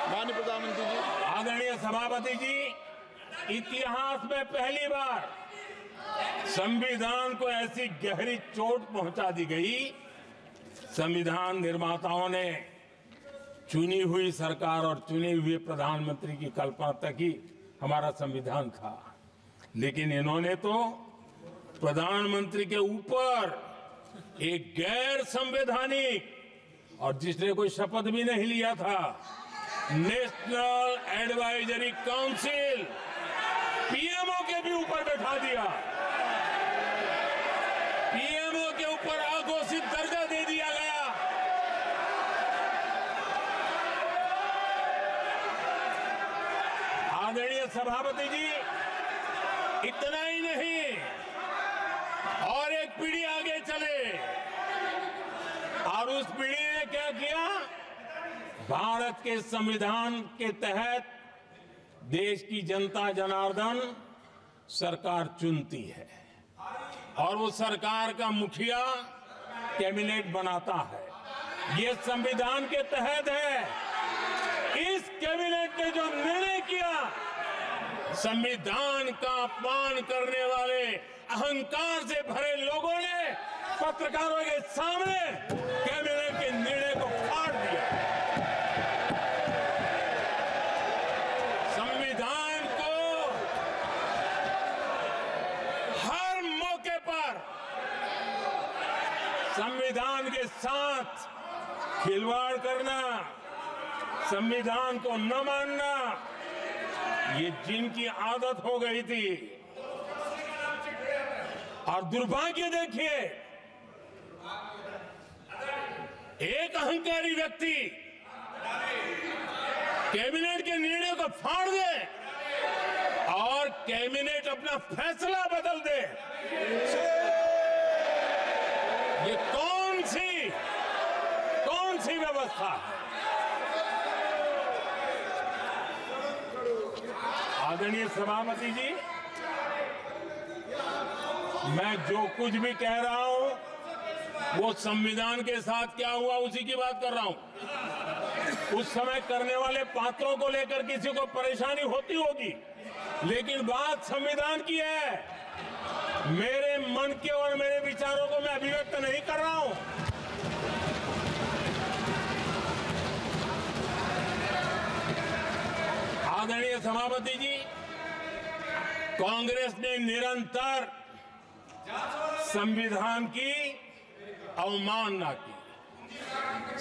माननीय प्रधानमंत्री जी। आदरणीय सभापति जी, इतिहास में पहली बार संविधान को ऐसी गहरी चोट पहुंचा दी गई। संविधान निर्माताओं ने चुनी हुई सरकार और चुने हुए प्रधानमंत्री की कल्पना तक ही हमारा संविधान था, लेकिन इन्होंने तो प्रधानमंत्री के ऊपर एक गैर संवैधानिक और जिसने कोई शपथ भी नहीं लिया था, नेशनल एडवाइजरी काउंसिल पीएमओ के भी ऊपर बैठा दिया। पीएमओ के ऊपर अघोषित दर्जा दे दिया गया। आदरणीय सभापति जी, इतना ही नहीं, और एक पीढ़ी आगे चले और उस पीढ़ी ने क्या किया? भारत के संविधान के तहत देश की जनता जनार्दन सरकार चुनती है और वो सरकार का मुखिया कैबिनेट बनाता है। ये संविधान के तहत है। इस कैबिनेट ने जो निर्णय किया, संविधान का अपमान करने वाले अहंकार से भरे लोगों ने पत्रकारों के सामने कैबिनेट के निर्णय को फाड़ दिया। संविधान को हर मौके पर संविधान के साथ खिलवाड़ करना, संविधान को न मानना, ये जिनकी आदत हो गई थी। और दुर्भाग्य देखिए, एक अहंकारी व्यक्ति कैबिनेट के निर्णय को फाड़ दे और कैबिनेट अपना फैसला बदल दे। ये कौन सी व्यवस्था है? आदरणीय सभापति जी, मैं जो कुछ भी कह रहा हूं वो संविधान के साथ क्या हुआ उसी की बात कर रहा हूं। उस समय करने वाले पात्रों को लेकर किसी को परेशानी होती होगी, लेकिन बात संविधान की है। मेरे मन के और मेरे विचारों को मैं अभिव्यक्त नहीं कर रहा हूं। आदरणीय सभापति जी, कांग्रेस ने निरंतर संविधान की अवमानना की,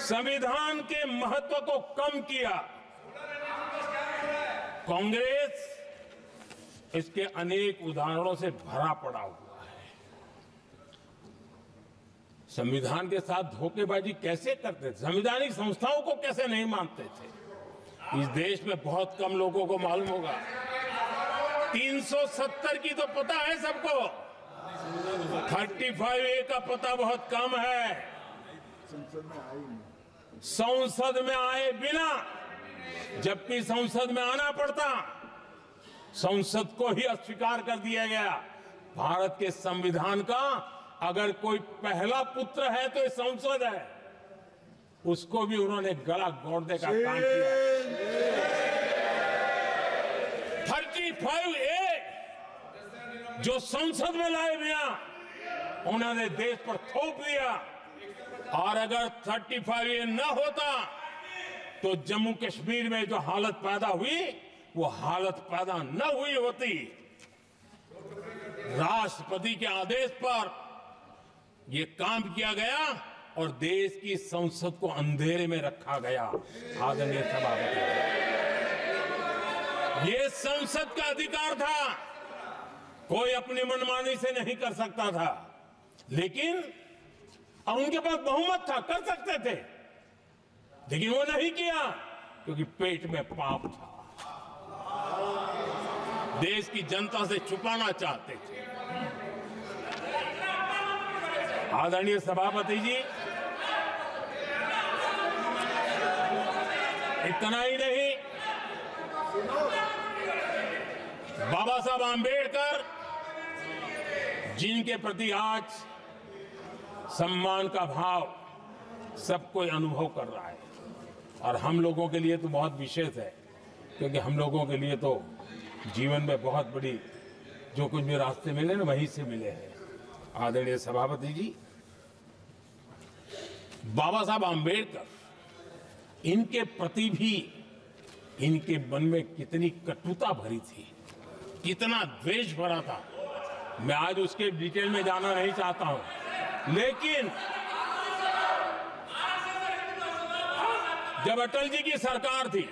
संविधान के महत्व को कम किया। कांग्रेस इसके अनेक उदाहरणों से भरा पड़ा हुआ है। संविधान के साथ धोखेबाजी कैसे करते थे, संवैधानिक संस्थाओं को कैसे नहीं मानते थे, इस देश में बहुत कम लोगों को मालूम होगा। 370 की तो पता है सबको, 35A का पता बहुत कम है। संसद में आए बिना, जबकि संसद में आना पड़ता, संसद को ही अस्वीकार कर दिया गया। भारत के संविधान का अगर कोई पहला पुत्र है तो ये संसद है, उसको भी उन्होंने गला घोंटने का काम किया। 35A जो संसद में लाए बिना उन्होंने देश पर थोप दिया, और अगर 35A न होता तो जम्मू कश्मीर में जो हालत पैदा हुई वो हालत पैदा न हुई होती। राष्ट्रपति के आदेश पर यह काम किया गया और देश की संसद को अंधेरे में रखा गया। आदरणीय सभापति, ये संसद का अधिकार था, कोई अपनी मनमानी से नहीं कर सकता था, लेकिन और उनके पास बहुमत था, कर सकते थे, लेकिन वो नहीं किया क्योंकि पेट में पाप था, देश की जनता से छुपाना चाहते थे। आदरणीय सभापति जी, इतना ही नहीं, बाबा साहब आंबेडकर जिनके प्रति आज सम्मान का भाव सब कोई अनुभव कर रहा है, और हम लोगों के लिए तो बहुत विशेष है, क्योंकि हम लोगों के लिए तो जीवन में बहुत बड़ी जो कुछ भी रास्ते मिले ना वहीं से मिले हैं। आदरणीय सभापति जी, बाबा साहब आंबेडकर, इनके प्रति भी इनके मन में कितनी कटुता भरी थी, कितना द्वेष भरा था, मैं आज उसके डिटेल में जाना नहीं चाहता हूं, लेकिन जब अटल जी की सरकार थी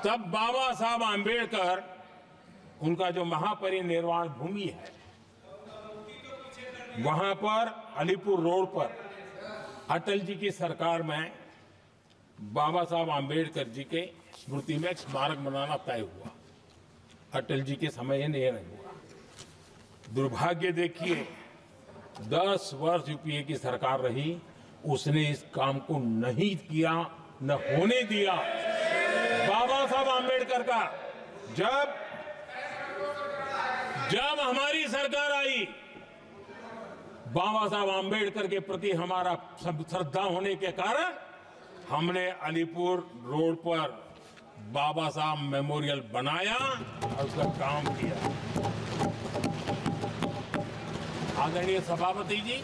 तब बाबा साहब आंबेडकर, उनका जो महापरिनिर्वाण भूमि है, वहां पर अलीपुर रोड पर अटल जी की सरकार में बाबा साहब आंबेडकर जी के स्मृति में एक स्मारक बनाना तय हुआ। अटल जी के समय ये नहीं हुआ। दुर्भाग्य देखिए, 10 वर्ष यूपीए की सरकार रही, उसने इस काम को नहीं किया, न होने दिया। बाबा साहब आंबेडकर का जब हमारी सरकार आई, बाबा साहब आंबेडकर के प्रति हमारा श्रद्धा होने के कारण हमने अलीपुर रोड पर बाबा साहब मेमोरियल बनाया और उसका काम किया। आदरणीय सभापति जी,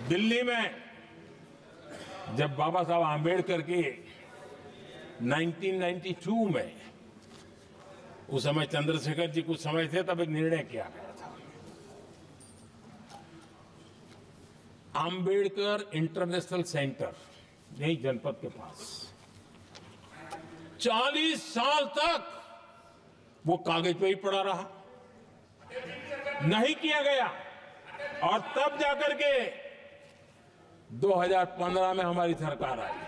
दिल्ली में जब बाबा साहब आंबेडकर के 1992 में, उस समय चंद्रशेखर जी कुछ समय थे, तब एक निर्णय किया गया था, आंबेडकर इंटरनेशनल सेंटर यही जनपद के पास 40 साल तक वो कागज पे ही पड़ा रहा, नहीं किया गया। और तब जाकर के 2015 में हमारी सरकार आई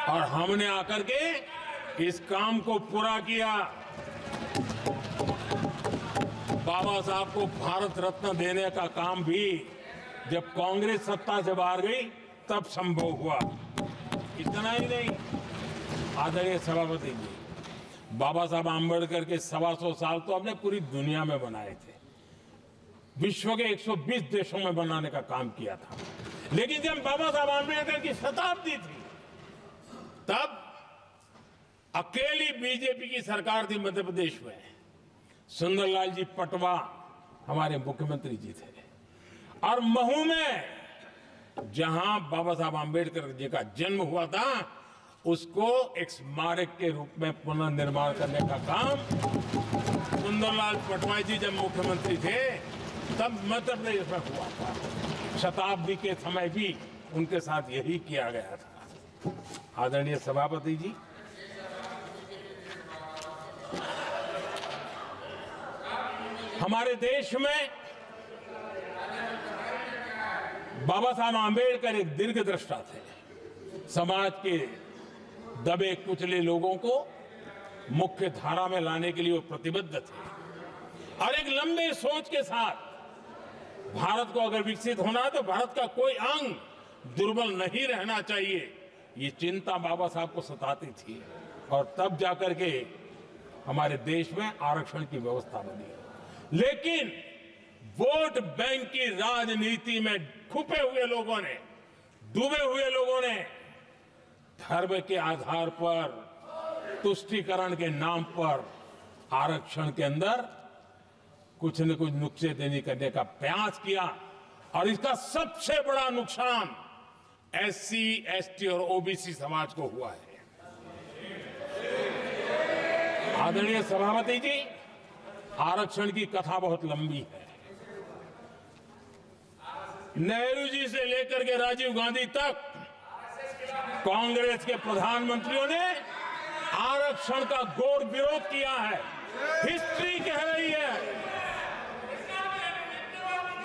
और हमने आकर के इस काम को पूरा किया। बाबा साहब को भारत रत्न देने का काम भी जब कांग्रेस सत्ता से बाहर गई तब संभव हुआ। इतना ही नहीं, आदरणीय सभापति जी, बाबा साहब आंबेडकर के 125 साल तो हमने पूरी दुनिया में बनाए थे, विश्व के 120 देशों में बनाने का काम किया था। लेकिन जब बाबा साहब आंबेडकर की शताब्दी थी तब अकेली बीजेपी की सरकार थी मध्य प्रदेश में। सुंदरलाल जी पटवा हमारे मुख्यमंत्री जी थे। और महू में जहां बाबा साहब आंबेडकर जी का जन्म हुआ था, उसको एक स्मारक के रूप में पुनर्निर्माण करने का काम सुंदरलाल पटवाई जी जब मुख्यमंत्री थे तब मध्य प्रदेश में हुआ था। शताब्दी के समय भी उनके साथ यही किया गया था। आदरणीय सभापति जी, हमारे देश में बाबा साहब आंबेडकर एक दीर्घदृष्टा थे। समाज के दबे कुचले लोगों को मुख्य धारा में लाने के लिए वो प्रतिबद्ध थे और एक लंबे सोच के साथ भारत को अगर विकसित होना है तो भारत का कोई अंग दुर्बल नहीं रहना चाहिए, ये चिंता बाबा साहब को सताती थी। और तब जाकर के हमारे देश में आरक्षण की व्यवस्था बनी। लेकिन वोट बैंक की राजनीति में छुपे हुए लोगों ने, डूबे हुए लोगों ने धर्म के आधार पर, तुष्टीकरण के नाम पर आरक्षण के अंदर कुछ न कुछ नुक्सेदनी करने का प्रयास किया। और इसका सबसे बड़ा नुकसान एससी, एसटी और ओबीसी समाज को हुआ है। आदरणीय सभापति जी, आरक्षण की कथा बहुत लंबी है। नेहरू जी से लेकर के राजीव गांधी तक कांग्रेस के प्रधानमंत्रियों ने आरक्षण का घोर विरोध किया है। हिस्ट्री कह रही है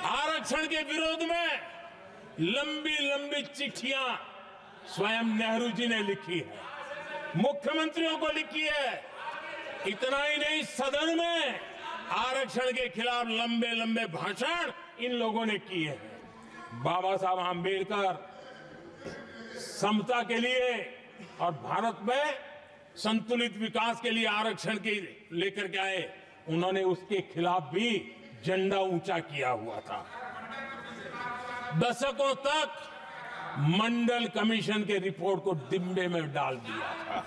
आरक्षण के विरोध में लंबी लंबी चिट्ठियां स्वयं नेहरू जी ने लिखी है, मुख्यमंत्रियों को लिखी है। इतना ही नहीं, सदन में आरक्षण के खिलाफ लंबे लंबे भाषण इन लोगों ने किए हैं। बाबा साहब आंबेडकर समता के लिए और भारत में संतुलित विकास के लिए आरक्षण के लेकर के आए। उन्होंने उसके खिलाफ भी झंडा ऊंचा किया हुआ था। दशकों तक मंडल कमीशन के रिपोर्ट को डिब्बे में डाल दिया था।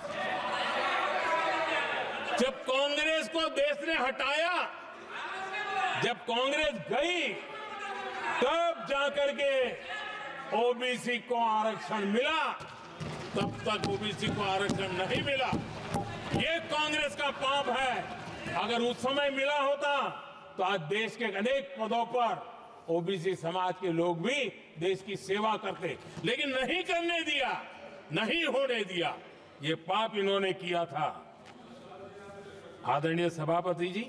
जब कांग्रेस को देश ने हटाया, जब कांग्रेस गई, तब जाकर के ओबीसी को आरक्षण मिला। तब तक ओबीसी को आरक्षण नहीं मिला। ये कांग्रेस का पाप है। अगर उस समय मिला होता तो आज देश के अनेक पदों पर ओबीसी समाज के लोग भी देश की सेवा करते, लेकिन नहीं करने दिया, नहीं होने दिया। ये पाप इन्होंने किया था। आदरणीय सभापति जी,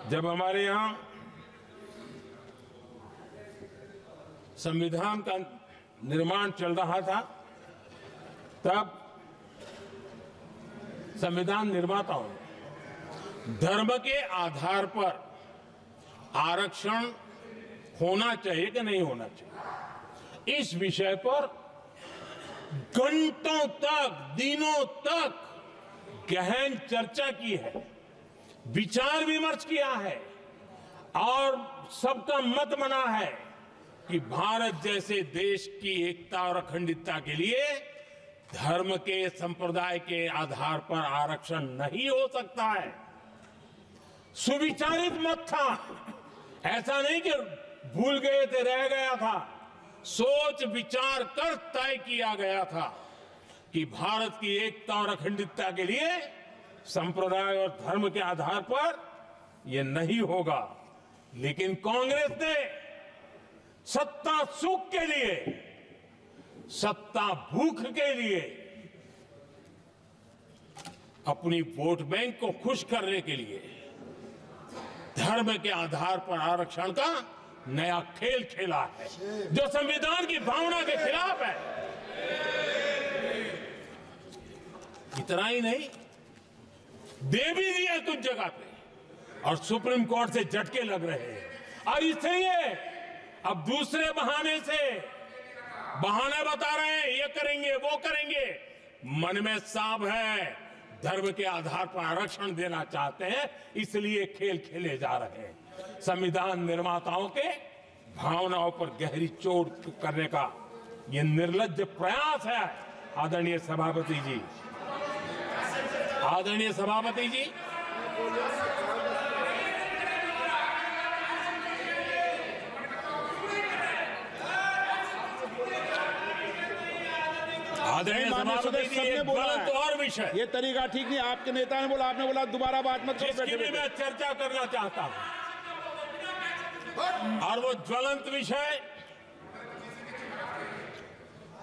जब हमारे यहां संविधान का निर्माण चल रहा था, तब संविधान निर्माताओं ने धर्म के आधार पर आरक्षण होना चाहिए कि नहीं होना चाहिए, इस विषय पर घंटों तक, दिनों तक गहन चर्चा की है, विचार विमर्श किया है और सबका मत बना है कि भारत जैसे देश की एकता और अखंडता के लिए धर्म के, संप्रदाय के आधार पर आरक्षण नहीं हो सकता है। सुविचारित मत था, ऐसा नहीं कि भूल गए थे, रह गया था। सोच विचार कर तय किया गया था कि भारत की एकता और अखंडता के लिए संप्रदाय और धर्म के आधार पर यह नहीं होगा। लेकिन कांग्रेस ने सत्ता सुख के लिए, सत्ता भूख के लिए, अपनी वोट बैंक को खुश करने के लिए धर्म के आधार पर आरक्षण का नया खेल खेला है, जो संविधान की भावना के खिलाफ है। इतना ही नहीं, दे भी दिया कुछ जगह पे और सुप्रीम कोर्ट से झटके लग रहे हैं। और इसलिए अब दूसरे बहाने से बहाने बता रहे हैं, ये करेंगे वो करेंगे। मन में साफ है, धर्म के आधार पर आरक्षण देना चाहते हैं, इसलिए खेल खेले जा रहे हैं। संविधान निर्माताओं के भावनाओं पर गहरी चोट करने का ये निर्लज्ज प्रयास है। आदरणीय सभापति जी, आदरणीय सभापति जी, आदरणीय सभापति जी, एक ज्वलंत और विषय, ये तरीका ठीक नहीं। आपके नेता ने बोला, आपने बोला दोबारा बात मत करो। जिसकी भी मैं चर्चा करना चाहता हूं, और वो ज्वलंत विषय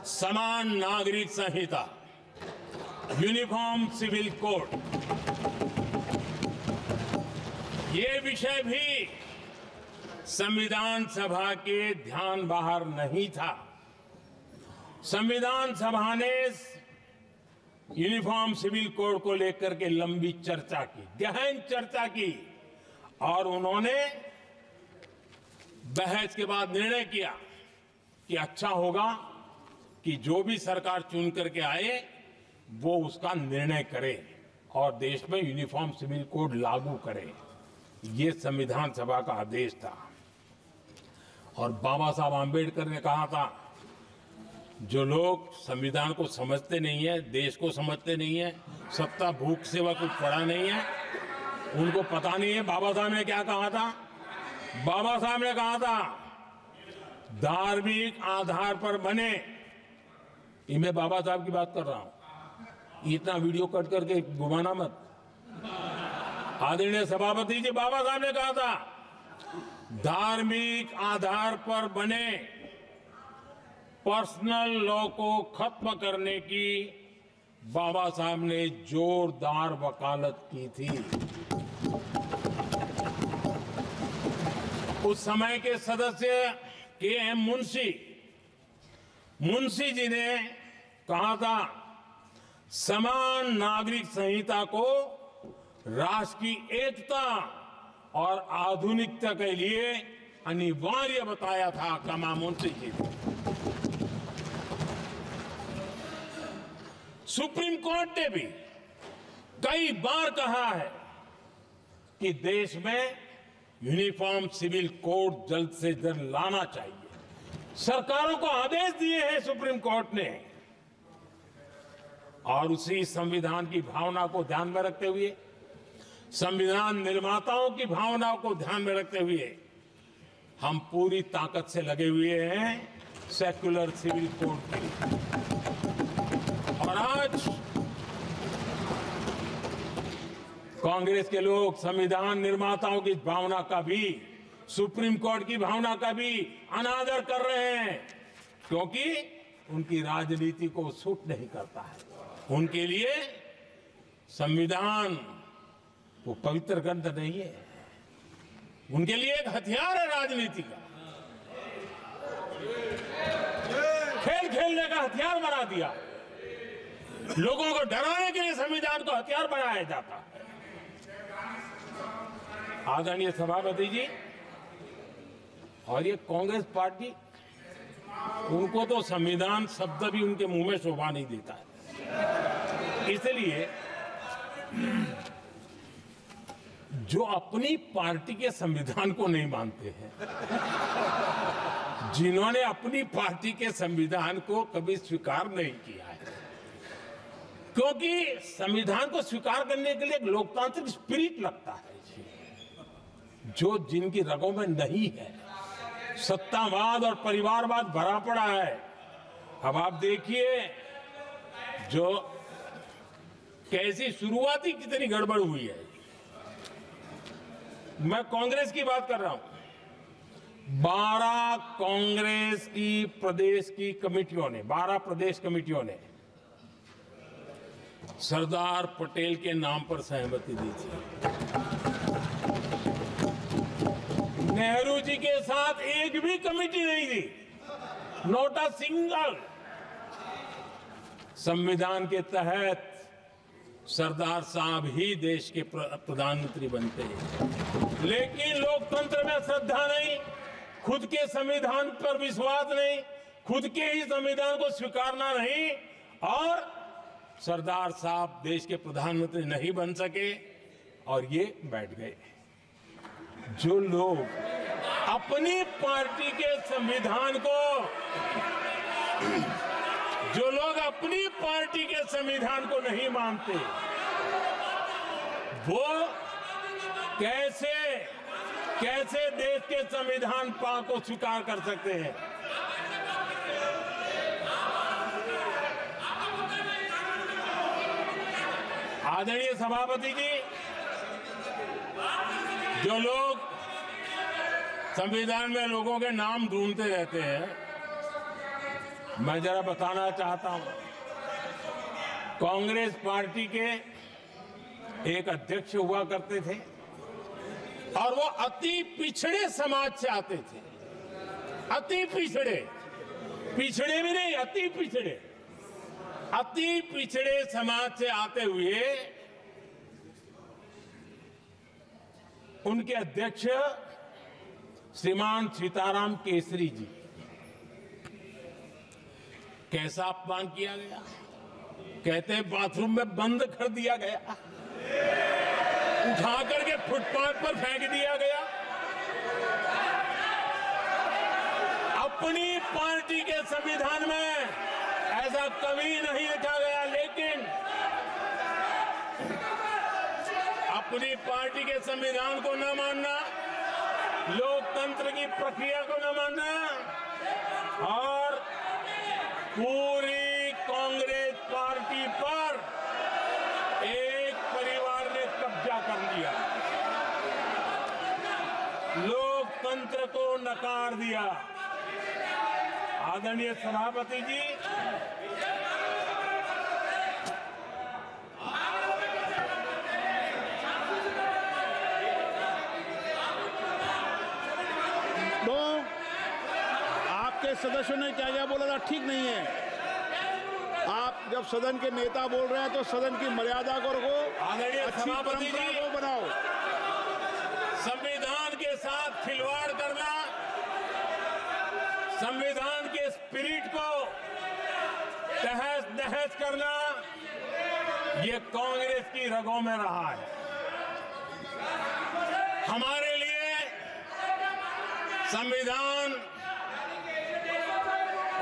समान नागरिक संहिता, यूनिफॉर्म सिविल कोड। ये विषय भी संविधान सभा के ध्यान बाहर नहीं था। संविधान सभा ने यूनिफॉर्म सिविल कोड को लेकर के लंबी चर्चा की, गहन चर्चा की, और उन्होंने बहस के बाद निर्णय किया कि अच्छा होगा कि जो भी सरकार चुन करके आए वो उसका निर्णय करे और देश में यूनिफॉर्म सिविल कोड लागू करे। ये संविधान सभा का आदेश था। और बाबा साहब आंबेडकर ने कहा था, जो लोग संविधान को समझते नहीं है, देश को समझते नहीं है, सत्ता भूख सेवा कुछ पढ़ा नहीं है, उनको पता नहीं है बाबा साहब ने क्या कहा था। बाबा साहब ने कहा था, धार्मिक आधार पर बने, ये मैं बाबा साहब की बात कर रहा हूं, इतना वीडियो कट करके घुमाना मत। आदरणीय सभापति जी, बाबा साहब ने कहा था, धार्मिक आधार पर बने पर्सनल लॉ को खत्म करने की बाबा साहब ने जोरदार वकालत की थी। उस समय के सदस्य के.एम. मुंशी जी ने कहा था, समान नागरिक संहिता को राष्ट्र की एकता और आधुनिकता के लिए अनिवार्य बताया था। कमा मुंशी जी ने। सुप्रीम कोर्ट ने भी कई बार कहा है कि देश में यूनिफॉर्म सिविल कोड जल्द से जल्द लाना चाहिए। सरकारों को आदेश दिए हैं सुप्रीम कोर्ट ने, और उसी संविधान की भावना को ध्यान में रखते हुए, संविधान निर्माताओं की भावनाओं को ध्यान में रखते हुए हम पूरी ताकत से लगे हुए हैं सेक्युलर सिविल कोड के लिए। और आज कांग्रेस के लोग संविधान निर्माताओं की भावना का भी, सुप्रीम कोर्ट की भावना का भी अनादर कर रहे हैं, क्योंकि उनकी राजनीति को सूट नहीं करता है। उनके लिए संविधान वो पवित्र ग्रंथ नहीं है, उनके लिए एक हथियार है राजनीति का। खेल खेलने का हथियार बना दिया। लोगों को डराने के लिए संविधान को हथियार बनाया जाता है। आदरणीय सभापति जी, और ये कांग्रेस पार्टी, उनको तो संविधान शब्द भी उनके मुंह में शोभा नहीं देता है। इसलिए जो अपनी पार्टी के संविधान को नहीं मानते हैं, जिन्होंने अपनी पार्टी के संविधान को कभी स्वीकार नहीं किया है, क्योंकि संविधान को स्वीकार करने के लिए एक लोकतांत्रिक स्पिरिट लगता है, जो जिनकी रगों में नहीं है। सत्तावाद और परिवारवाद भरा पड़ा है। अब आप देखिए जो कैसी शुरुआती कितनी गड़बड़ हुई है। मैं कांग्रेस की बात कर रहा हूं। 12 कांग्रेस की प्रदेश की कमेटियों ने, 12 प्रदेश कमेटियों ने सरदार पटेल के नाम पर सहमति दी थी। नेहरू जी के साथ एक भी कमेटी नहीं थी, नॉट अ सिंगल। संविधान के तहत सरदार साहब ही देश के प्रधानमंत्री बनते हैं, लेकिन लोकतंत्र में श्रद्धा नहीं, खुद के संविधान पर विश्वास नहीं, खुद के ही संविधान को स्वीकारना नहीं, और सरदार साहब देश के प्रधानमंत्री नहीं बन सके और ये बैठ गए। जो लोग अपनी पार्टी के संविधान को जो लोग अपनी पार्टी के संविधान को नहीं मानते, वो कैसे देश के संविधान को स्वीकार कर सकते हैं? आदरणीय सभापति जी, जो लोग संविधान में लोगों के नाम ढूंढते रहते हैं, मैं जरा बताना चाहता हूं, कांग्रेस पार्टी के एक अध्यक्ष हुआ करते थे और वो अति पिछड़े समाज से आते थे। अति पिछड़े, पिछड़े भी नहीं, अति पिछड़े समाज से आते हुए उनके अध्यक्ष श्रीमान सीताराम केसरी जी, कैसा अपमान किया गया। कहते हैं बाथरूम में बंद कर दिया गया, उठा करके फुटपाथ पर फेंक दिया गया। अपनी पार्टी के संविधान में ऐसा कभी नहीं लिखा गया, लेकिन अपनी पार्टी के संविधान को न मानना, लोकतंत्र की प्रक्रिया को न मानना और पूरी कांग्रेस पार्टी पर एक परिवार ने कब्जा कर लिया, लोकतंत्र को नकार दिया। आदरणीय सभापति जी, तो आपके सदस्यों ने क्या क्या बोला था, ठीक नहीं है। आप जब सदन के नेता बोल रहे हैं तो सदन की मर्यादा को रखो, अच्छी परंपरा को बनाओ। संविधान के साथ खिलवाड़ करना, संविधान के स्पिरिट को तहस नहस करना, ये कांग्रेस की रगों में रहा है। हमारे लिए संविधान,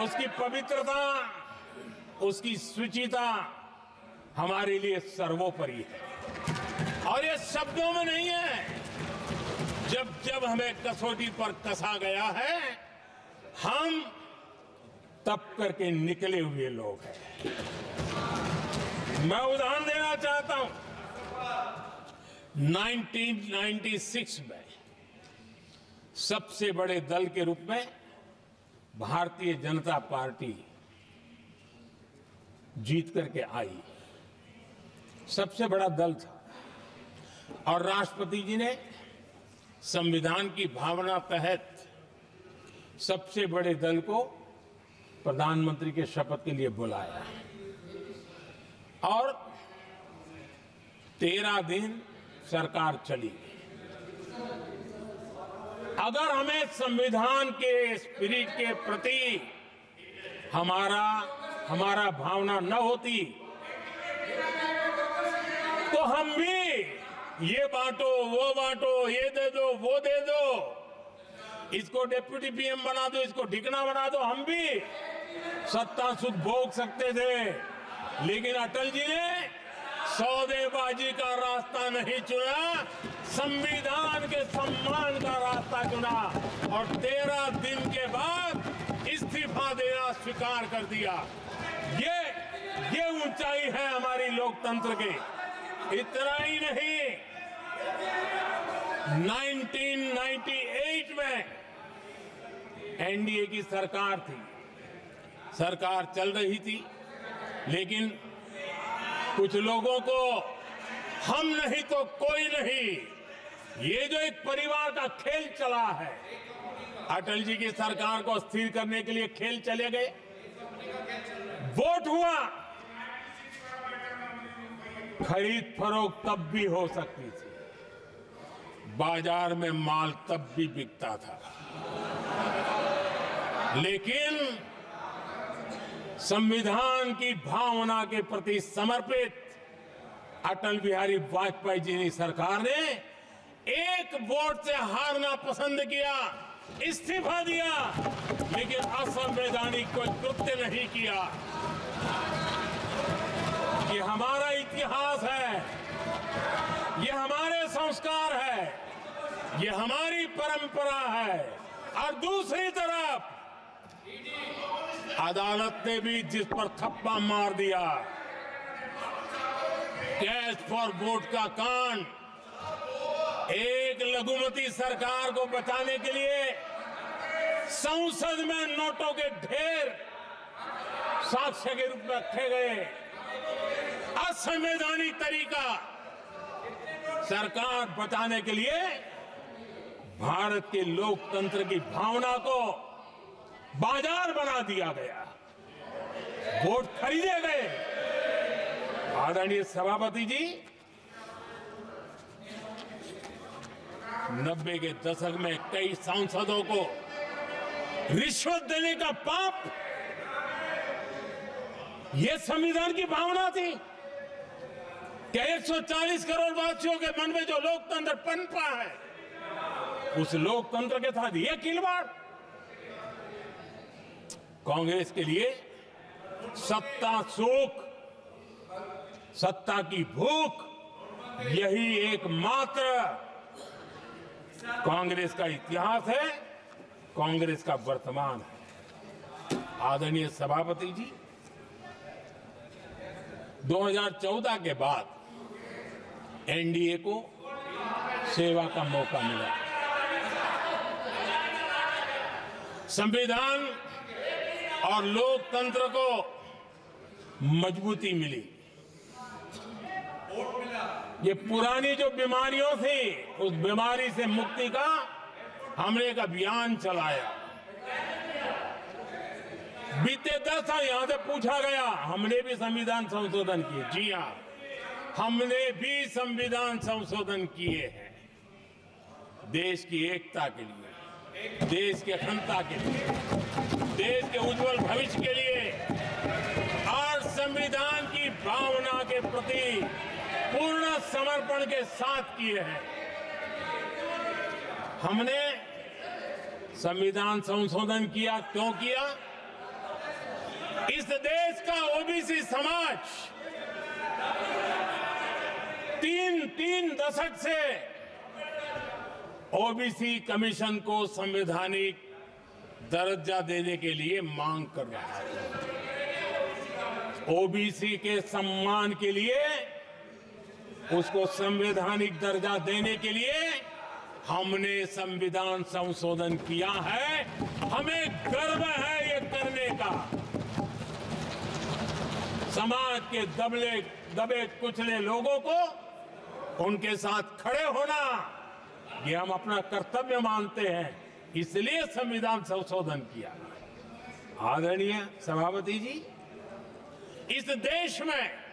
उसकी पवित्रता, उसकी शुचिता हमारे लिए सर्वोपरि है। और ये शब्दों में नहीं है, जब जब हमें कसौटी पर कसा गया है, हम तप करके निकले हुए लोग हैं। मैं उदाहरण देना चाहता हूं, 1996 में सबसे बड़े दल के रूप में भारतीय जनता पार्टी जीत करके आई, सबसे बड़ा दल था। और राष्ट्रपति जी ने संविधान की भावना तहत सबसे बड़े दल को प्रधानमंत्री के शपथ के लिए बुलाया और 13 दिन सरकार चली। अगर हमें संविधान के स्पिरिट के प्रति हमारा भावना न होती तो हम भी ये बांटो, वो बांटो, ये दे दो, वो दे दो, इसको डिप्टी पीएम बना दो, इसको ढिकना बना दो, हम भी सत्ता सुख भोग सकते थे। लेकिन अटल जी ने सौदेबाजी का रास्ता नहीं चुना, संविधान के सम्मान का रास्ता चुना और 13 दिन के बाद इस्तीफा देना स्वीकार कर दिया। ये ऊंचाई है हमारी लोकतंत्र की। इतना ही नहीं, 1998 में एनडीए की सरकार थी, सरकार चल रही थी, लेकिन कुछ लोगों को हम नहीं तो कोई नहीं, ये जो एक परिवार का खेल चला है, अटल जी की सरकार को स्थिर करने के लिए खेल चले गए। वोट हुआ, खरीद फरोख्त तब भी हो सकती थी, बाजार में माल तब भी बिकता था, लेकिन संविधान की भावना के प्रति समर्पित अटल बिहारी वाजपेयी जी की सरकार ने एक वोट से हारना पसंद किया, इस्तीफा दिया लेकिन असंवैधानिक कोई कृत्य नहीं किया। ये हमारा इतिहास है, ये हमारे संस्कार है, ये हमारी परंपरा है। और दूसरी तरफ अदालत ने भी जिस पर थप्पा मार दिया, कैश फॉर वोट का कांड, एक लघुमती सरकार को बचाने के लिए संसद में नोटों के ढेर साक्ष्य के रूप में रखे गए, असंवैधानिक तरीका। सरकार बचाने के लिए भारत के लोकतंत्र की भावना को बाजार बना दिया गया, वोट खरीदे गए। आदरणीय सभापति जी, 90 के दशक में कई सांसदों को रिश्वत देने का पाप, यह संविधान की भावना थी। क्या 140 करोड़ वासियों के मन में जो लोकतंत्र पनपा है, उस लोकतंत्र के साथ ये खिलवाड़? कांग्रेस के लिए सत्ता सुख, सत्ता की भूख, यही एकमात्र कांग्रेस का इतिहास है, कांग्रेस का वर्तमान है। आदरणीय सभापति जी, 2014 के बाद एनडीए को सेवा का मौका मिला। संविधान और लोकतंत्र को मजबूती मिली। ये पुरानी जो बीमारियों थी, उस बीमारी से मुक्ति का हमने एक अभियान चलाया। बीते 10 साल यहां से पूछा गया, हमने भी संविधान संशोधन किए। जी हां, हमने भी संविधान संशोधन किए हैं, देश की एकता के लिए, देश की अखंडता के लिए, देश के उज्जवल भविष्य के लिए और संविधान की भावना के प्रति पूर्ण समर्पण के साथ किए हैं। हमने संविधान संशोधन किया, क्यों किया? इस देश का ओबीसी समाज तीन दशक से ओबीसी कमीशन को संवैधानिक दर्जा देने के लिए मांग कर रहा है। ओबीसी के सम्मान के लिए, उसको संवैधानिक दर्जा देने के लिए हमने संविधान संशोधन किया है। हमें गर्व है ये करने का। समाज के दबे कुचले लोगों को उनके साथ खड़े होना, ये हम अपना कर्तव्य मानते हैं, इसलिए संविधान संशोधन किया। आदरणीय सभापति जी, इस देश में